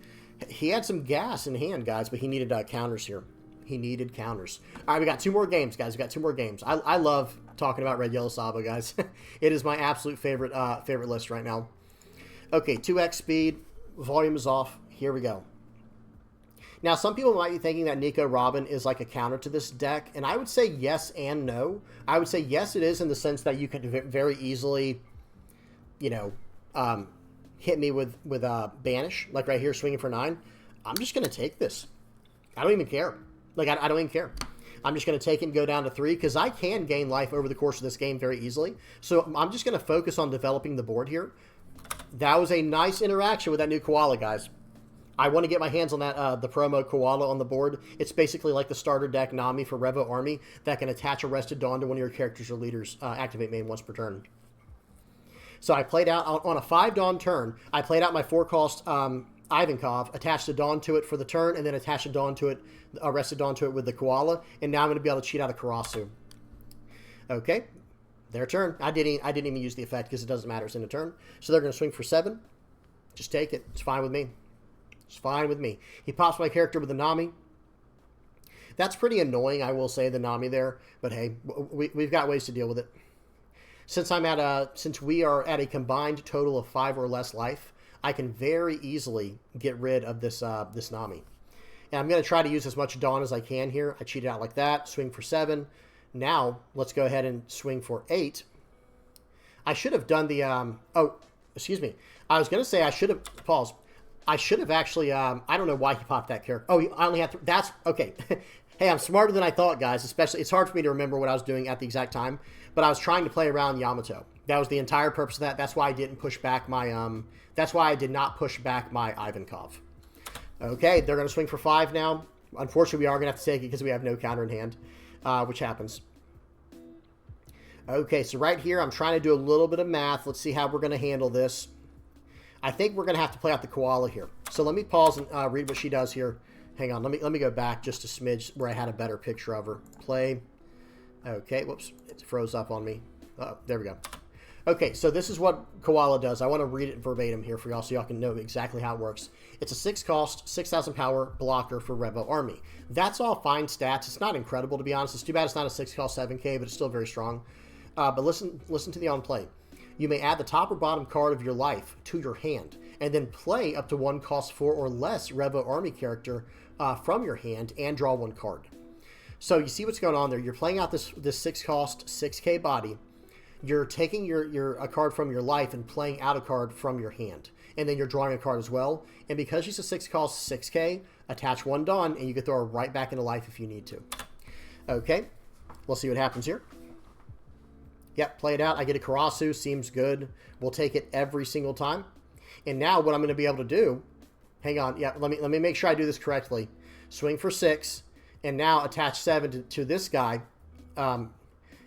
[SPEAKER 1] He had some gas in hand, guys, but he needed counters here. He needed counters. All right, we got 2 more games, guys. We got 2 more games. I love talking about Red Yellow Sabo, guys. It is my absolute favorite list right now. Okay, 2x speed. Volume is off. Here we go. Now, some people might be thinking that Nico Robin is like a counter to this deck, and I would say yes and no. I would say yes, it is, in the sense that you could very easily, you know, hit me with Banish, like right here, swinging for 9. I'm just going to take this. I don't even care. Like, I don't even care. I'm just going to take it and go down to 3, because I can gain life over the course of this game very easily. So I'm just going to focus on developing the board here. That was a nice interaction with that new Koala, guys. I want to get my hands on that the promo Koala on the board. It's basically like the starter deck Nami for Revo Army that can attach Arrested Dawn to one of your characters or leaders. Activate main once per turn. So I played out on a 5 Dawn turn. I played out my 4-cost Ivankov, attached a Dawn to it for the turn, and then attached a Dawn to it, Arrested Dawn to it with the Koala. And now I'm going to be able to cheat out a Karasu. Okay, their turn. I didn't even use the effect because it doesn't matter. It's in a turn. So they're going to swing for 7. Just take it. It's fine with me. It's fine with me. He pops my character with the Nami. That's pretty annoying, I will say, the Nami there. But hey, we've got ways to deal with it. Since we are at a combined total of 5 or less life, I can very easily get rid of this this Nami. And I'm going to try to use as much Dawn as I can here. I cheat it out like that. Swing for 7. Now, let's go ahead and swing for 8. I should have done the... oh, excuse me. I was going to say I should have... Pause. I should have actually, I don't know why he popped that character. Oh, I only have to, that's, okay. Hey, I'm smarter than I thought, guys, especially, it's hard for me to remember what I was doing at the exact time, but I was trying to play around Yamato. That was the entire purpose of that. That's why I didn't push back my, that's why I did not push back my Ivankov. Okay, they're going to swing for 5 now. Unfortunately, we are going to have to take it because we have no counter in hand, which happens. Okay, so right here, I'm trying to do a little bit of math. Let's see how we're going to handle this. I think we're going to have to play out the Koala here. So let me pause and read what she does here. Hang on. Let me go back just a smidge where I had a better picture of her. Play. Okay. Whoops. It froze up on me. There we go. Okay. So this is what Koala does. I want to read it verbatim here for y'all so y'all can know exactly how it works. It's a 6-cost, 6,000 power blocker for Revo Army. That's all fine stats. It's not incredible, to be honest. It's too bad it's not a 6-cost 7K, but it's still very strong. But listen to the on play. You may add the top or bottom card of your life to your hand, and then play up to 1 cost 4 or less Revo Army character from your hand and draw 1 card. So you see what's going on there. You're playing out this 6-cost 6K body. You're taking a card from your life and playing out a card from your hand, and then you're drawing a card as well. And because she's a 6-cost 6K, attach 1 Dawn, and you can throw her right back into life if you need to. Okay, we'll see what happens here. Yep, play it out. I get a Karasu. Seems good. We'll take it every single time. And now what I'm going to be able to do... Hang on. Yeah, let me make sure I do this correctly. Swing for 6. And now attach 7 to this guy. And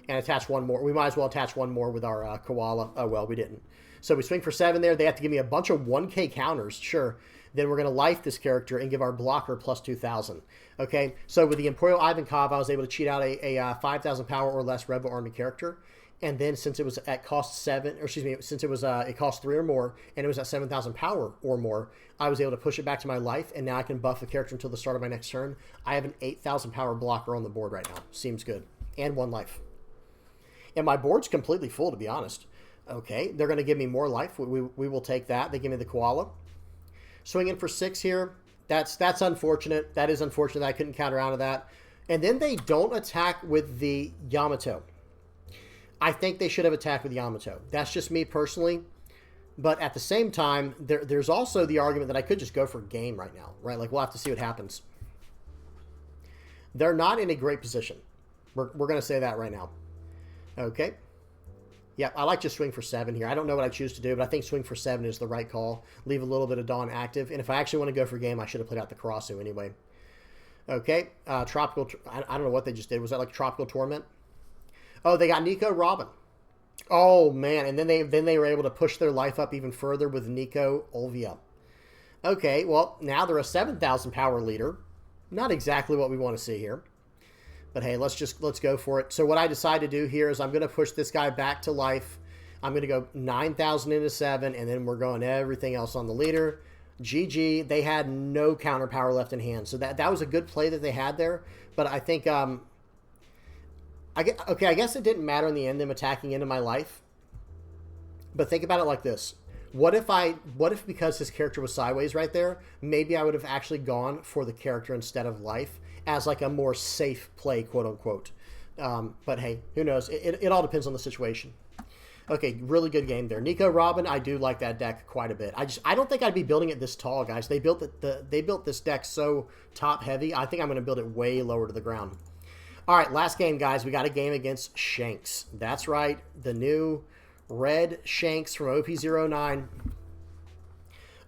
[SPEAKER 1] attach 1 more. We might as well attach 1 more with our Koala. Oh, well, we didn't. So we swing for 7 there. They have to give me a bunch of 1K counters. Sure. Then we're going to life this character and give our blocker plus 2,000. Okay? So with the Imperial Ivankov, I was able to cheat out a 5,000 power or less Revo Army character. And then since it was at cost 7, or excuse me, since it was it cost 3 or more, and it was at 7,000 power or more, I was able to push it back to my life, and now I can buff the character until the start of my next turn. I have an 8,000 power blocker on the board right now. Seems good. And 1 life. And my board's completely full, to be honest. Okay, they're going to give me more life. We will take that. They give me the Koala. Swing in for 6 here. That's unfortunate. That is unfortunate that I couldn't counter out of that. And then they don't attack with the Yamato. I think they should have attacked with Yamato. That's just me personally. But at the same time, there's also the argument that I could just go for game right now, right? Like, we'll have to see what happens. They're not in a great position. We're going to say that right now. Okay. Yeah, I like to swing for 7 here. I don't know what I choose to do, but I think swing for 7 is the right call. Leave a little bit of Dawn active. And if I actually want to go for game, I should have played out the Karasu anyway. Okay. Tropical. I don't know what they just did. Was that like Tropical Torment? Oh, they got Nico Robin. Oh, man. And then they were able to push their life up even further with Nico Olvia. Okay, well, now they're a 7,000 power leader. Not exactly what we want to see here. But hey, let's go for it. So what I decided to do here is I'm going to push this guy back to life. I'm going to go 9,000 into 7, and then we're going everything else on the leader. GG, they had no counter power left in hand. So that was a good play that they had there. But I think, I guess it didn't matter in the end, them attacking into my life. But think about it like this. What if because his character was sideways right there, maybe I would have actually gone for the character instead of life as like a more safe play, quote unquote. But hey, who knows? It all depends on the situation. Okay, really good game there. Nico Robin, I do like that deck quite a bit. I don't think I'd be building it this tall, guys. They built this deck so top heavy. I think I'm going to build it way lower to the ground. All right, last game, guys. We got a game against Shanks. That's right, the new red Shanks from OP09.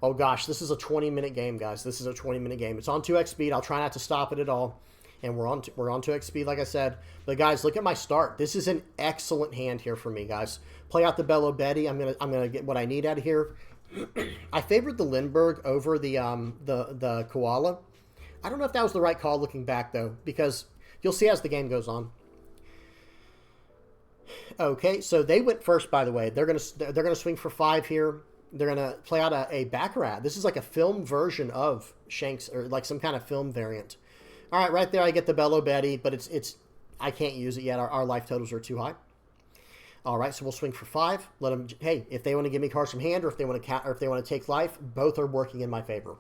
[SPEAKER 1] Oh gosh, this is a 20-minute game, guys. This is a 20-minute game. It's on 2x speed. I'll try not to stop it at all. And we're on 2x speed, like I said. But guys, look at my start. This is an excellent hand here for me, guys. Play out the Bello Betty. I'm gonna get what I need out of here. I favored the Lindbergh over the Koala. I don't know if that was the right call looking back though, because you'll see as the game goes on. Okay, so they went first, by the way. They're gonna swing for 5 here. They're gonna play out a Baccarat. This is like a film version of Shanks, or like some kind of film variant. All right, right there I get the Bello Betty, but it's I can't use it yet. Our life totals are too high. All right, so we'll swing for 5. Let them. Hey, if they want to give me cards from hand, or if they want to take life, both are working in my favor.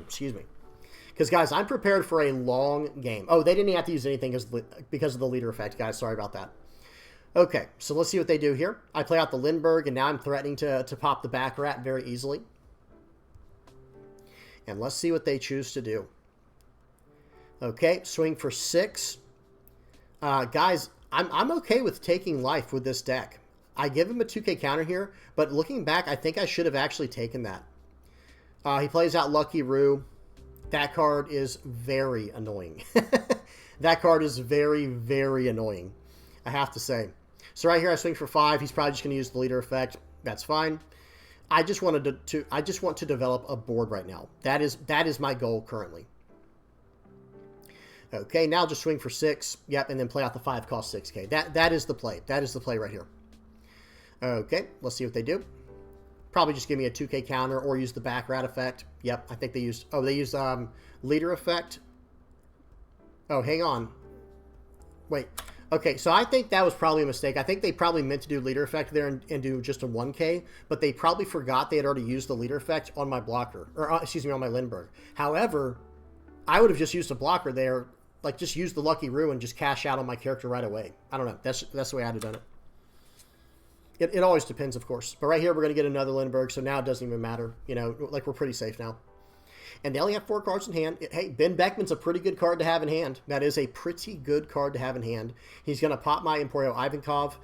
[SPEAKER 1] Excuse me. Because, guys, I'm prepared for a long game. Oh, they didn't have to use anything because of the leader effect, guys. Sorry about that. Okay, so let's see what they do here. I play out the Lindbergh, and now I'm threatening to pop the Baccarat very easily. And let's see what they choose to do. Okay, swing for 6. Guys, I'm okay with taking life with this deck. I give him a 2K counter here, but looking back, I think I should have actually taken that. He plays out Lucky Roo. That card is very annoying. That card is very, very annoying, I have to say. So right here, I swing for 5. He's probably just going to use the leader effect. That's fine. I just want to develop a board right now. That is my goal currently. Okay, now just swing for 6. Yep, and then play out the 5 cost 6K. That is the play. That is the play right here. Okay, let's see what they do. Probably just give me a 2K counter or use the Baccarat effect. Yep, I think they used... Oh, they used leader effect. Oh, hang on. Wait. Okay, so I think that was probably a mistake. I think they probably meant to do leader effect there and do just a 1K, but they probably forgot they had already used the leader effect on my blocker. Or, excuse me, on my Lindbergh. However, I would have just used a blocker there, like just use the Lucky Roo and just cash out on my character right away. I don't know. That's the way I'd have done it. It always depends, of course. But right here, we're going to get another Lindbergh, so now it doesn't even matter. You know, like we're pretty safe now. And they only have 4 cards in hand. Hey, Ben Beckman's a pretty good card to have in hand. That is a pretty good card to have in hand. He's going to pop my Emporio Ivankov,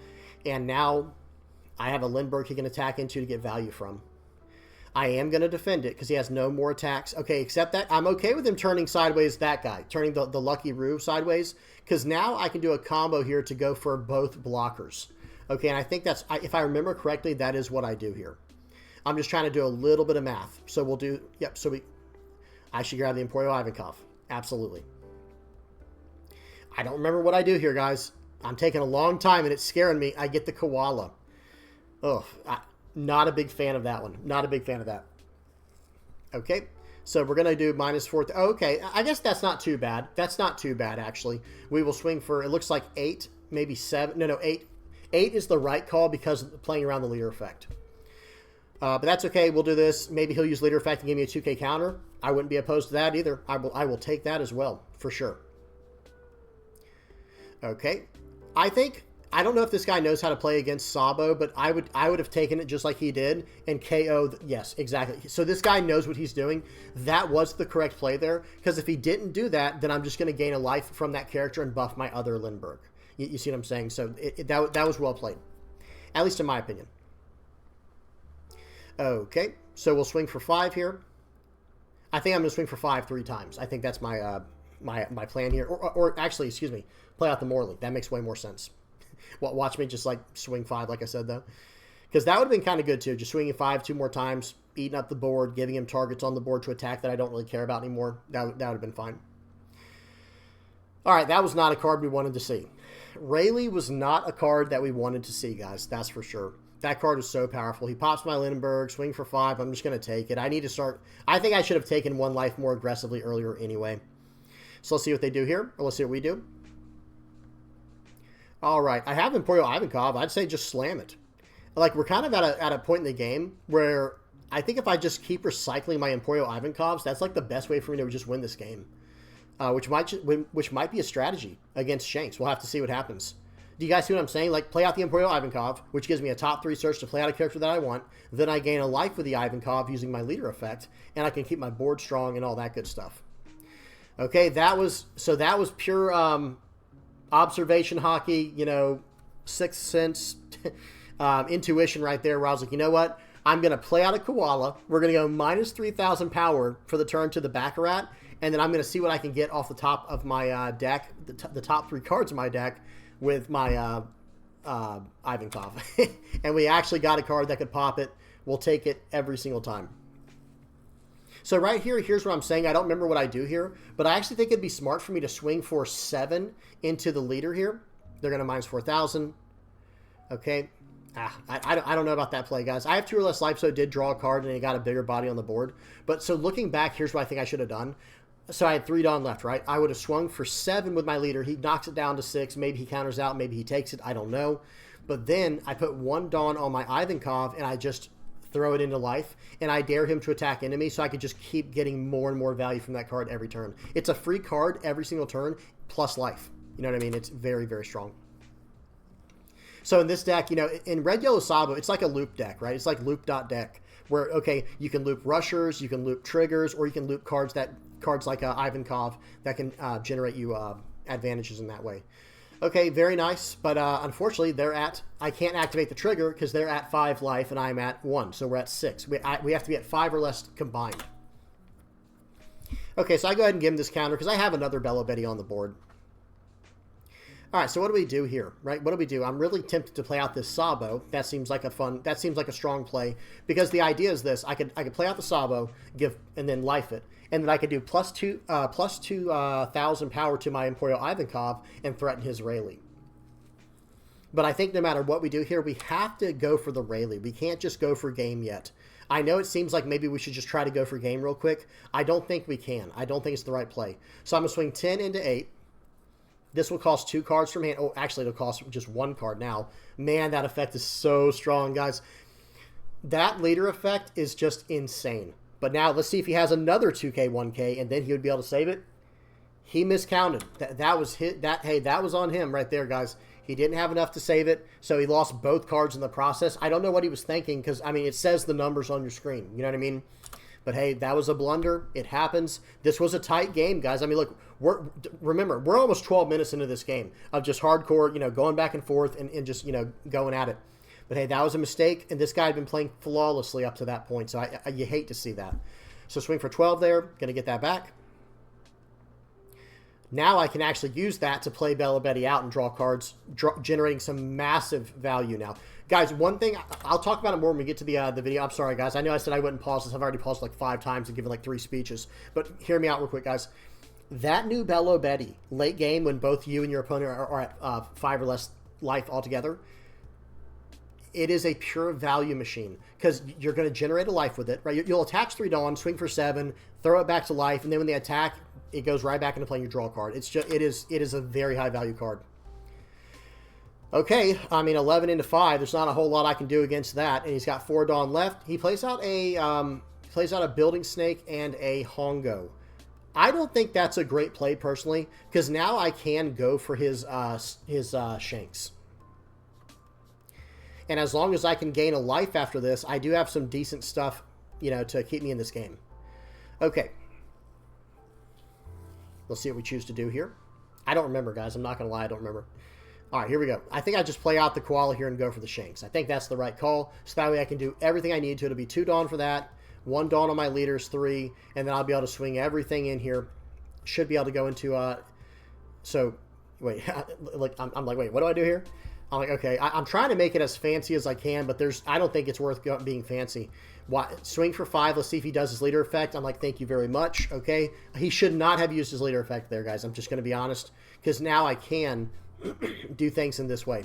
[SPEAKER 1] and now I have a Lindbergh he can attack into to get value from. I am going to defend it because he has no more attacks. Okay, except that I'm okay with him turning sideways that guy, turning the Lucky Roo sideways, because now I can do a combo here to go for both blockers. Okay, and I think that's, if I remember correctly, that is what I do here. I'm just trying to do a little bit of math. So we'll do, yep, so I should grab the Emporio Ivankov. Absolutely. I don't remember what I do here, guys. I'm taking a long time, and it's scaring me. I get the Koala. Ugh, not a big fan of that one. Not a big fan of that. Okay, so we're going to do -4. Okay, I guess that's not too bad. That's not too bad, actually. We will swing for, it looks like 8, maybe 7. No, 8. 8 is the right call because of playing around the leader effect. But that's okay. We'll do this. Maybe he'll use leader effect and give me a 2K counter. I wouldn't be opposed to that either. I will take that as well, for sure. Okay. I don't know if this guy knows how to play against Sabo, but I would have taken it just like he did and KO'd. Yes, exactly. So this guy knows what he's doing. That was the correct play there, because if he didn't do that, then I'm just going to gain a life from that character and buff my other Lindbergh. You see what I'm saying? So that was well played, at least in my opinion. Okay, so we'll swing for 5 here. I think I'm going to swing for 5 3 times. I think that's my my plan here. Or actually, excuse me, play out the Morley. That makes way more sense. Watch me just like swing 5, like I said, though. Because that would have been kind of good, too. Just swinging 5 2 more times. eating up the board, giving him targets on the board to attack that I don't really care about anymore. That would have been fine. All right, that was not a card we wanted to see. Rayleigh was not a card that we wanted to see, guys. That's for sure. That card is so powerful. He pops my Lindenberg, swing for 5. I'm just going to take it. I need to start. I think I should have taken 1 life more aggressively earlier anyway. So let's see what they do here. Or let's see what we do. All right. I have Emporio Ivankov. I'd say just slam it. Like, we're kind of at a point in the game where I think if I just keep recycling my Emporio Ivankovs, that's like the best way for me to just win this game. Which might be a strategy against Shanks. We'll have to see what happens. Do you guys see what I'm saying? Like, play out the Emporio Ivankov, which gives me a top 3 search to play out a character that I want. Then I gain a life with the Ivankov using my leader effect, and I can keep my board strong and all that good stuff. Okay, that was pure observation hockey, you know, sixth sense intuition right there, where I was like, you know what? I'm going to play out a Koala. We're going to go minus 3,000 power for the turn to the Baccarat, and then I'm going to see what I can get off the top of my deck, the top 3 cards of my deck, with my Ivankov. And we actually got a card that could pop it. We'll take it every single time. So right here, here's what I'm saying. I don't remember what I do here, but I actually think it'd be smart for me to swing for 7 into the leader here. They're going to minus 4,000. Okay. I don't know about that play, guys. I have 2 or less life, so it did draw a card, and it got a bigger body on the board. But so looking back, here's what I think I should have done. So I had 3 Dawn left, right? I would have swung for 7 with my leader. He knocks it down to 6. Maybe he counters out. Maybe he takes it. I don't know. But then I put 1 Dawn on my Ivankov, and I just throw it into life. And I dare him to attack enemy, so I could just keep getting more and more value from that card every turn. It's a free card every single turn, plus life. You know what I mean? It's very, very strong. So in this deck, you know, in Red, Yellow, Sabo, it's like a loop deck, right? It's like loop.deck, where, okay, you can loop rushers, you can loop triggers, or you can loop cards like Ivankov that can generate you advantages in that way. Okay, very nice, but unfortunately, I can't activate the trigger because they're at 5 life and I'm at 1, so we're at 6. We have to be at 5 or less combined. Okay, so I go ahead and give him this counter because I have another Bello Betty on the board. All right, so what do we do here, right? What do we do? I'm really tempted to play out this Sabo. That seems like a strong play, because the idea is this: I could play out the Sabo, and then life it, and then I could do plus 2,000 power to my Emporio Ivankov and threaten his Rayleigh. But I think no matter what we do here, we have to go for the Rayleigh. We can't just go for game yet. I know it seems like maybe we should just try to go for game real quick. I don't think we can. I don't think it's the right play. So I'm gonna swing 10 into 8. This will cost 2 cards from hand. Oh, actually, it'll cost just 1 card now. Man, that effect is so strong, guys. That leader effect is just insane. But now, let's see if he has another 2K, 1K, and then he would be able to save it. He miscounted. That was on him right there, guys. He didn't have enough to save it, so he lost both cards in the process. I don't know what he was thinking, because, I mean, it says the numbers on your screen. You know what I mean? But hey, that was a blunder. It happens. This was a tight game, guys. I mean, look, remember, we're almost 12 minutes into this game of just hardcore, you know, going back and forth and just, you know, going at it. But hey, that was a mistake, and this guy had been playing flawlessly up to that point, so you hate to see that. So swing for 12 there. Going to get that back. Now I can actually use that to play Bello Betty out and draw cards, generating some massive value now. Guys, one thing, I'll talk about it more when we get to the video. I'm sorry, guys. I know I said I wouldn't pause this. I've already paused like 5 times and given like 3 speeches. But hear me out real quick, guys. That new Bello Betty, late game, when both you and your opponent are at 5 or less life altogether, it is a pure value machine, because you're going to generate a life with it, right? You'll attach 3 Dawn, swing for 7, throw it back to life, and then when they attack, it goes right back into playing your draw card. It is a very high value card. Okay, I mean, 11 into 5. There's not a whole lot I can do against that, and he's got 4 Dawn left. He plays out a Building Snake and a Hongo. I don't think that's a great play personally, because now I can go for his Shanks. And as long as I can gain a life after this, I do have some decent stuff, you know, to keep me in this game. Okay. Let's see what we choose to do here. I don't remember, guys. I'm not going to lie. I don't remember. All right, here we go. I think I just play out the Koala here and go for the Shanks. I think that's the right call. So that way I can do everything I need to. It'll be 2 Dawn for that. 1 Dawn on my leaders, 3. And then I'll be able to swing everything in here. Should be able to go into... So, wait. I'm like, wait, what do I do here? I'm like, okay, I'm trying to make it as fancy as I can, but I don't think it's worth being fancy. Swing for 5. Let's see if he does his leader effect. I'm like, thank you very much. Okay. He should not have used his leader effect there, guys. I'm just going to be honest. Because now I can do things in this way.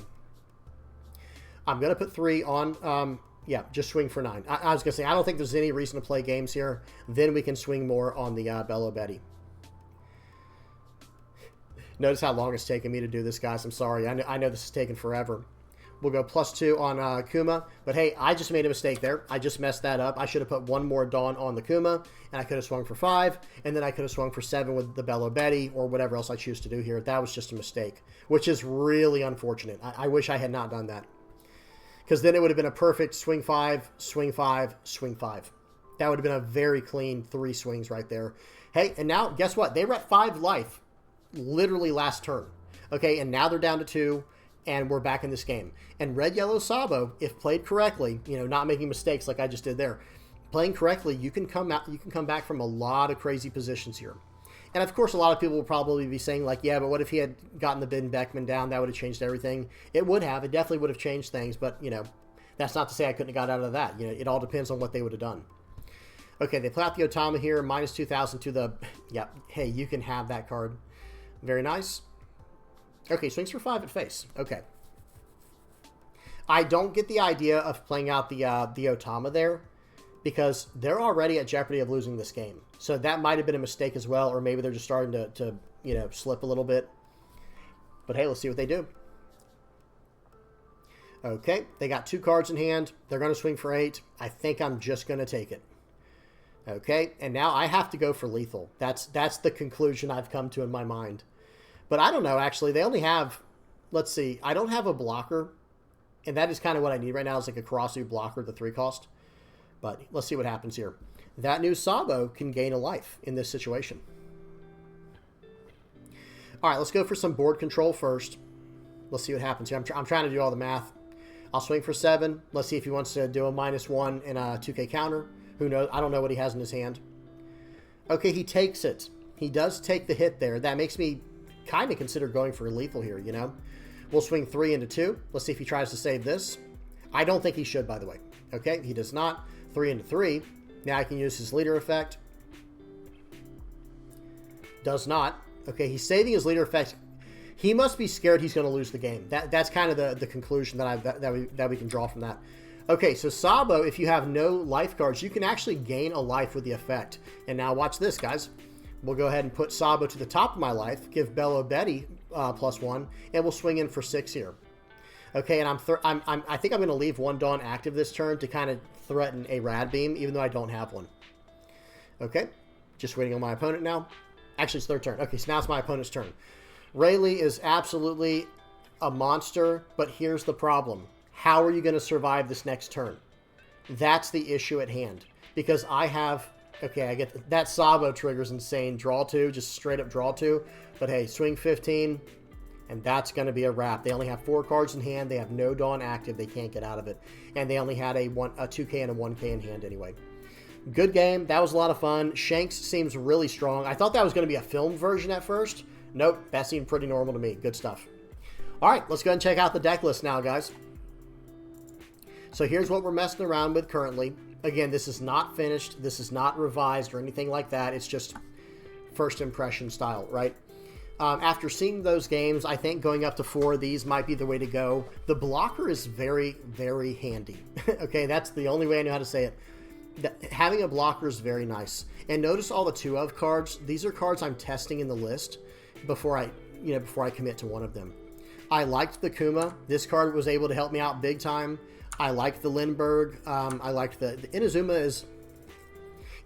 [SPEAKER 1] I'm going to put 3 on... yeah, just swing for 9. I was going to say, I don't think there's any reason to play games here. Then we can swing more on the Bello Betty. Notice how long it's taken me to do this, guys. I'm sorry. I know this is taking forever. We'll go +2 on Kuma. But hey, I just made a mistake there. I just messed that up. I should have put 1 more Dawn on the Kuma, and I could have swung for 5, and then I could have swung for 7 with the Bello Betty, or whatever else I choose to do here. That was just a mistake, which is really unfortunate. I wish I had not done that. Because then it would have been a perfect swing 5, swing 5, swing 5. That would have been a very clean 3 swings right there. Hey, and now, guess what? They were at 5 life literally last turn. Okay, and now they're down to 2, and we're back in this game. And Red Yellow Sabo, if played correctly, you know, not making mistakes like I just did there, playing correctly, you can come back from a lot of crazy positions here. And of course, a lot of people will probably be saying, like, yeah, but what if he had gotten the Ben Beckman down? That would have changed everything. It would have. It definitely would have changed things. But, you know, that's not to say I couldn't have got out of that. You know, it all depends on what they would have done. Okay, they play out the Otama here. -2,000 to the... Yeah, hey, you can have that card. Very nice. Okay, swings for 5 at face. Okay. I don't get the idea of playing out the Otama there, because they're already at jeopardy of losing this game. So that might have been a mistake as well, or maybe they're just starting to you know, slip a little bit. But hey, let's see what they do. Okay, they got 2 cards in hand. They're going to swing for 8. I think I'm just going to take it. Okay, and now I have to go for lethal. That's the conclusion I've come to in my mind. But I don't know, actually. They only have... Let's see. I don't have a blocker. And that is kind of what I need right now, is like a Karasu blocker, the 3 cost. But let's see what happens here. That new Sabo can gain a life in this situation. All right, let's go for some board control first. Let's see what happens here. I'm trying to do all the math. I'll swing for 7. Let's see if he wants to do a -1 and a 2K counter. Who knows? I don't know what he has in his hand. Okay, he takes it. He does take the hit there. That makes me kind of consider going for lethal here, you know? We'll swing 3 into 2. Let's see if he tries to save this. I don't think he should, by the way. Okay, he does not. 3 into 3. Now I can use his leader effect. Does not. Okay, he's saving his leader effect. He must be scared he's going to lose the game. That's kind of the conclusion that we can draw from that. Okay, so Sabo, if you have no life cards, you can actually gain a life with the effect. And now watch this, guys. We'll go ahead and put Sabo to the top of my life, give Bello Betty +1, and we'll swing in for 6 here. Okay, and I think I'm going to leave 1 Dawn active this turn to kind of threaten a Rad Beam, even though I don't have one. Okay, just waiting on my opponent now. Actually, it's their turn. Okay, so now it's my opponent's turn. Rayleigh is absolutely a monster, but here's the problem. How are you going to survive this next turn? That's the issue at hand. Because I have... Okay, I get that Sabo triggers insane. Draw 2, just straight up draw 2. But hey, swing 15, and that's going to be a wrap. They only have 4 cards in hand. They have no Dawn active. They can't get out of it. And they only had a 2K and a 1K in hand anyway. Good game. That was a lot of fun. Shanks seems really strong. I thought that was going to be a filmed version at first. Nope, that seemed pretty normal to me. Good stuff. All right, let's go ahead and check out the deck list now, guys. So here's what we're messing around with currently. Again, this is not finished. This is not revised or anything like that. It's just first impression style, right? After seeing those games, I think going up to 4 of these might be the way to go. The blocker is very, very handy. Okay, that's the only way I know how to say it. Having a blocker is very nice. And notice all the 2 of cards. These are cards I'm testing in the list before I commit to one of them. I liked the Kuma. This card was able to help me out big time. I like the Lindbergh. I liked the Inazuma.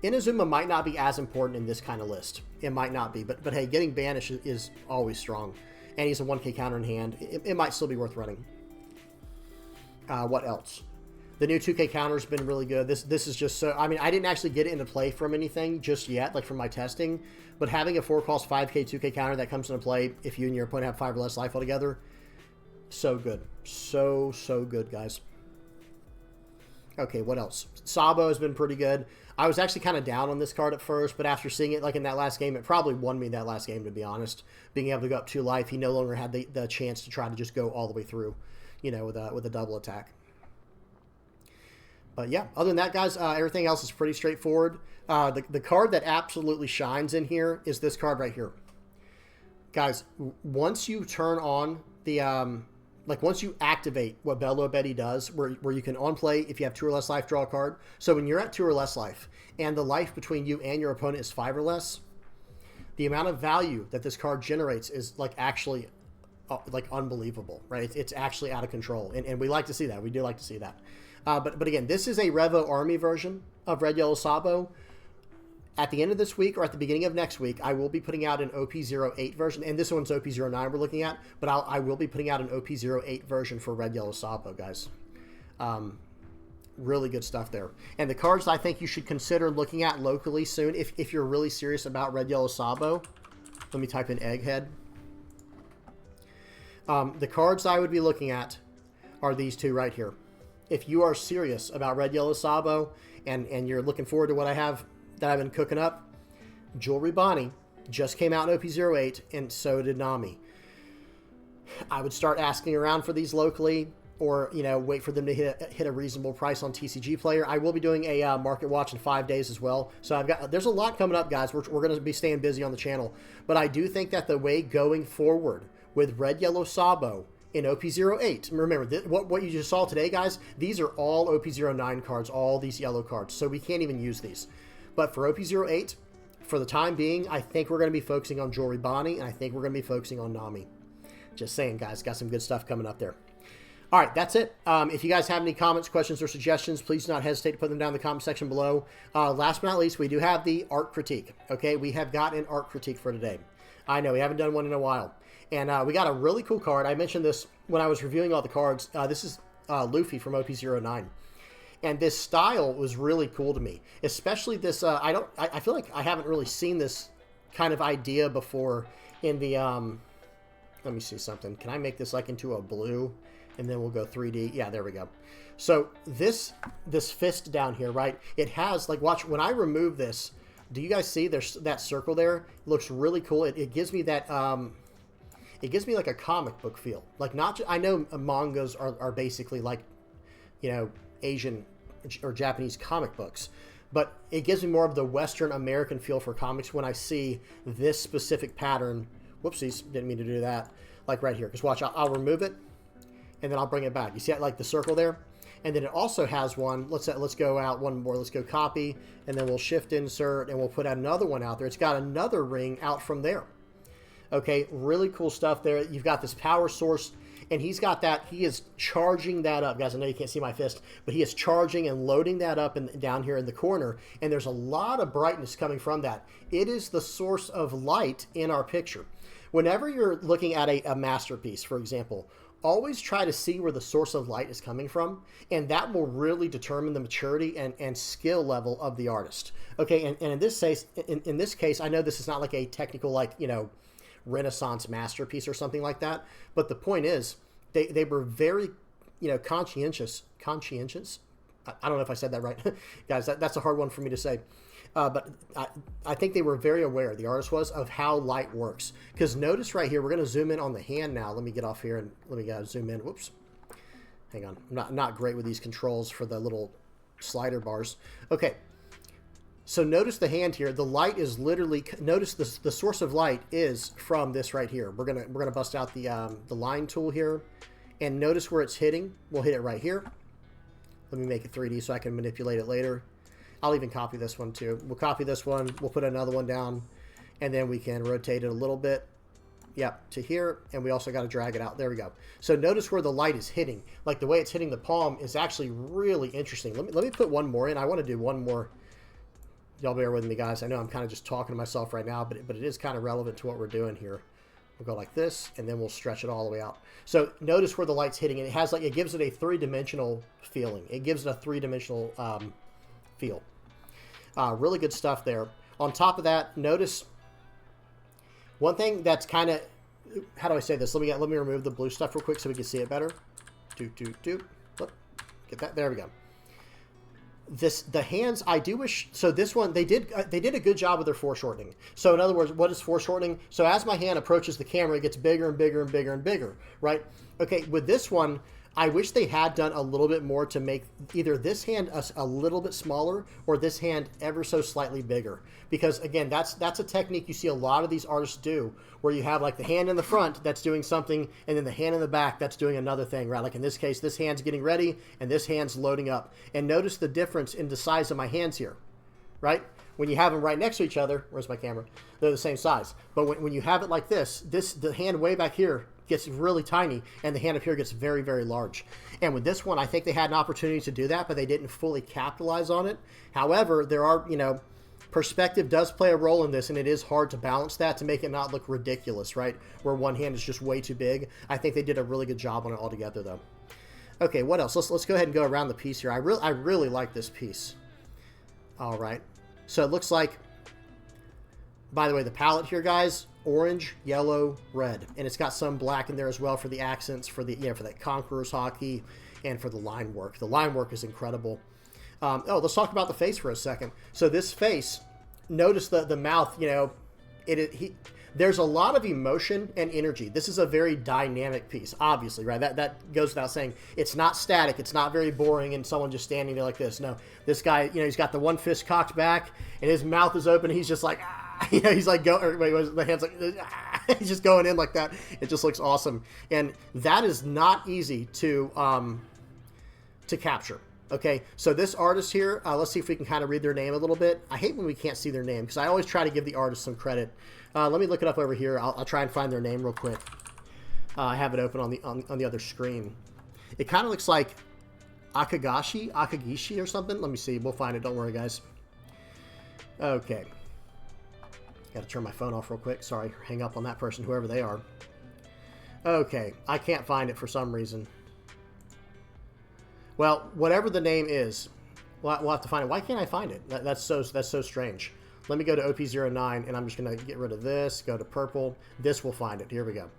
[SPEAKER 1] Inazuma might not be as important in this kind of list. It might not be, but hey, getting banished is always strong, and he's a 1K counter in hand. It might still be worth running. What else? The new 2K counter's been really good. This is just so... I mean, I didn't actually get it into play from anything just yet, like from my testing, but having a 4-cost 5K 2K counter that comes into play if you and your opponent have 5 or less life altogether, so good. So good, guys. Okay, what else? Sabo has been pretty good. I was actually kind of down on this card at first, but after seeing it like in that last game, it probably won me that last game, to be honest. Being able to go up 2 life, he no longer had the chance to try to just go all the way through, you know, with a double attack. But yeah, other than that, guys, everything else is pretty straightforward. The card that absolutely shines in here is this card right here. Guys, once you turn on the, once you activate what Bello Betty does, where you can on play, if you have 2 or less life, draw a card. So when you're at 2 or less life, and the life between you and your opponent is 5 or less, the amount of value that this card generates is actually unbelievable, right? It's actually out of control, and we like to see that. We do like to see that. But again, this is a Revo Army version of Red Yellow Sabo. At the end of this week or at the beginning of next week, I will be putting out an OP08 version, and this one's OP09 we're looking at, but I will be putting out an OP08 version for Red Yellow Sabo, guys. Really good stuff there. And the cards I think you should consider looking at locally soon, if you're really serious about Red Yellow Sabo. Let me type in Egghead. The cards I would be looking at are these 2 right here. If you are serious about Red Yellow Sabo and you're looking forward to what I have that I've been cooking up, Jewelry Bonnie just came out in OP08, and so did Nami. I would start asking around for these locally, or wait for them to hit a reasonable price on TCG Player. I will be doing a market watch in 5 days as well. So there's a lot coming up, guys. We're going to be staying busy on the channel, but I do think that the way going forward with Red Yellow Sabo in OP08, remember what you just saw today, guys. These are all OP09 cards, all these yellow cards, so we can't even use these. But for OP08, for the time being, I think we're going to be focusing on Jewelry Bonnie, and I think we're going to be focusing on Nami. Just saying, guys. Got some good stuff coming up there. All right, that's it. If you guys have any comments, questions, or suggestions, please do not hesitate to put them down in the comment section below. Last but not least, we do have the art critique. Okay, we have got an art critique for today. I know, we haven't done one in a while. And we got a really cool card. I mentioned this when I was reviewing all the cards. This is Luffy from OP09. And this style was really cool to me, especially this. I feel like I haven't really seen this kind of idea before in the. Let me see something. Can I make this into a blue, and then we'll go 3D? Yeah, there we go. So this fist down here, right? It has watch when I remove this. Do you guys see there's that circle there? It looks really cool. It gives me that. It gives me a comic book feel. I know mangas are basically Asian or Japanese comic books, but it gives me more of the Western American feel for comics when I see this specific pattern. Whoopsies, didn't mean to do that. Right here, because watch, I'll remove it, and then I'll bring it back. You see that, the circle there? And then it also has one. Let's go out one more. Let's go copy, and then we'll shift insert, and we'll put another one out there. It's got another ring out from there. Okay, really cool stuff there. You've got this power source, and he's got that. He is charging that up. Guys, I know you can't see my fist, but he is charging and loading that up down here in the corner, and there's a lot of brightness coming from that. It is the source of light in our picture. Whenever you're looking at a masterpiece, for example, always try to see where the source of light is coming from, and that will really determine the maturity and skill level of the artist. Okay, and in this case, I know this is not a technical Renaissance masterpiece or something like that, but the point is they were very conscientious. I don't know if I said that right. Guys, that's a hard one for me to say, but I think they were very aware, the artist was, of how light works. Because notice right here, we're going to zoom in on the hand now. Let me get off here and let me zoom in. Whoops, hang on. I'm not great with these controls for the little slider bars. Okay, so notice the hand here. The light is literally, notice the source of light is from this right here. We're gonna bust out the line tool here, and notice where it's hitting. We'll hit it right here. Let me make it 3D so I can manipulate it later. I'll even copy this one too. We'll copy this one. We'll put another one down, and then we can rotate it a little bit. Yep, to here, and we also got to drag it out. There we go. So notice where the light is hitting. The way it's hitting the palm is actually really interesting. Let me put one more in. I want to do one more. Y'all bear with me, guys. I know I'm kind of just talking to myself right now, but it is kind of relevant to what we're doing here. We'll go like this, and then we'll stretch it all the way out. So notice where the light's hitting, and it gives it a three-dimensional feeling. It gives it a three-dimensional feel. Really good stuff there. On top of that, notice one thing that's kind of, how do I say this? Let me remove the blue stuff real quick so we can see it better. Get that. There we go. The hands, I do wish, so this one, they did a good job with their foreshortening. So in other words, what is foreshortening? So as my hand approaches the camera, it gets bigger and bigger and bigger and bigger, right? Okay, with this one, I wish they had done a little bit more to make either this hand a little bit smaller or this hand ever so slightly bigger. Because again, that's a technique you see a lot of these artists do, where you have like the hand in the front that's doing something, and then the hand in the back that's doing another thing, right? Like in this case, this hand's getting ready and this hand's loading up. And notice the difference in the size of my hands here, right? When you have them right next to each other, where's my camera? They're the same size. But when you have it like this, the hand way back here gets really tiny, and the hand up here gets very, very large. And with this one, I think they had an opportunity to do that, but they didn't fully capitalize on it. However, there are, you know, perspective does play a role in this, and it is hard to balance that to make it not look ridiculous, right? Where one hand is just way too big. I think they did a really good job on it altogether, though. Okay, what else? Let's go ahead and go around the piece here. I really like this piece. All right. So it looks like, by the way, the palette here, guys, orange, yellow, red, and it's got some black in there as well for the accents, for the for that Conqueror's hockey, and for the line work. The line work is incredible. Oh, let's talk about the face for a second. So this face, notice the mouth. You know, there's a lot of emotion and energy. This is a very dynamic piece, obviously, right? That goes without saying. It's not static. It's not very boring and someone just standing there like this. No, this guy, you know, he's got the one fist cocked back and his mouth is open. He's just like, you know, he's like, the hand's like, he's just going in like that. It just looks awesome. And that is not easy to capture. Okay, so this artist here, let's see if we can kind of read their name a little bit. I hate when we can't see their name because I always try to give the artist some credit. Let me look it up over here. I'll try and find their name real quick. I have it open on the other screen. It kind of looks like Akagishi or something. Let me see. We'll find it. Don't worry, guys. Okay. Got to turn my phone off real quick. Sorry, hang up on that person, whoever they are. Okay, I can't find it for some reason. Well, whatever the name is, we'll have to find it. Why can't I find it? That's so strange. Let me go to OP09, and I'm just going to get rid of this, go to purple. This will find it. Here we go.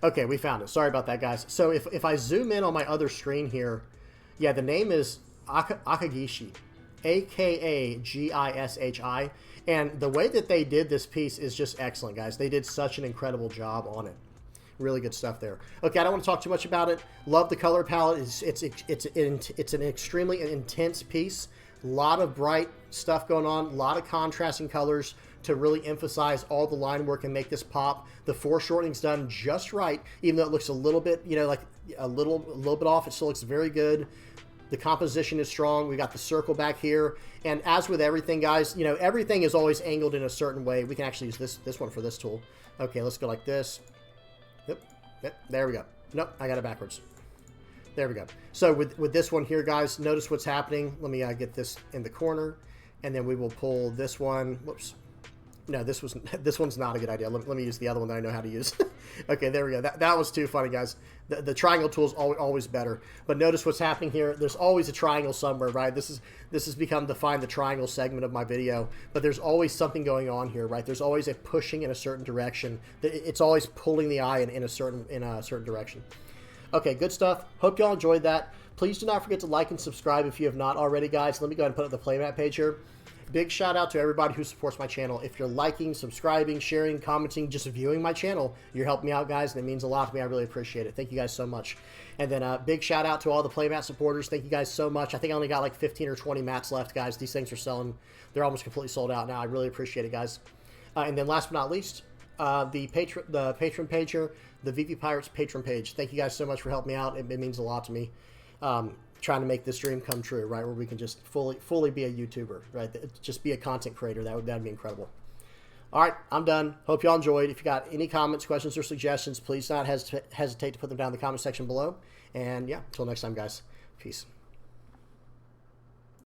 [SPEAKER 1] Okay, we found it. Sorry about that, guys. So if I zoom in on my other screen here, yeah, the name is Akagishi, A-K-A-G-I-S-H-I, and the way that they did this piece is just excellent, guys. They did such an incredible job on it. Really good stuff there. Okay, I don't want to talk too much about it. Love the color palette. It's an extremely intense piece. A lot of bright stuff going on. A lot of contrasting colors to really emphasize all the line work and make this pop. The foreshortening's done just right, even though it looks a little bit, you know, like a little bit off. It still looks very good. The composition is strong. We got the circle back here. And as with everything, guys, you know, everything is always angled in a certain way. We can actually use this one for this tool. Okay, let's go like this. Yep, there we go. Nope, I got it backwards. There we go. So with this one here, guys, notice what's happening. Let me get this in the corner, and then we will pull this one. Whoops. No, this one's not a good idea. Let me use the other one that I know how to use. Okay, there we go. That was too funny, guys. The triangle tool is always better. But notice what's happening here. There's always a triangle somewhere, right? This has become the find the triangle segment of my video. But there's always something going on here, right? There's always a pushing in a certain direction. It's always pulling the eye in a certain direction. Okay, good stuff. Hope y'all enjoyed that. Please do not forget to like and subscribe if you have not already, guys. Let me go ahead and put up the playmat page here. Big shout out to everybody who supports my channel. If you're liking, subscribing, sharing, commenting, just viewing my channel, you're helping me out, guys, and it means a lot to me. I really appreciate it. Thank you guys so much. And then big shout out to all the playmat supporters. Thank you guys so much. I think I only got like 15 or 20 mats left, guys. These things are selling. They're almost completely sold out now. I really appreciate it, guys. And then last but not least, the patron page here, the VV Pirates patron page. Thank you guys so much for helping me out. It means a lot to me. Trying to make this dream come true, right? Where we can just fully be a YouTuber, right? Just be a content creator. That'd be incredible. All right, I'm done. Hope y'all enjoyed. If you got any comments, questions, or suggestions, please don't hesitate to put them down in the comment section below. And yeah, until next time, guys. Peace.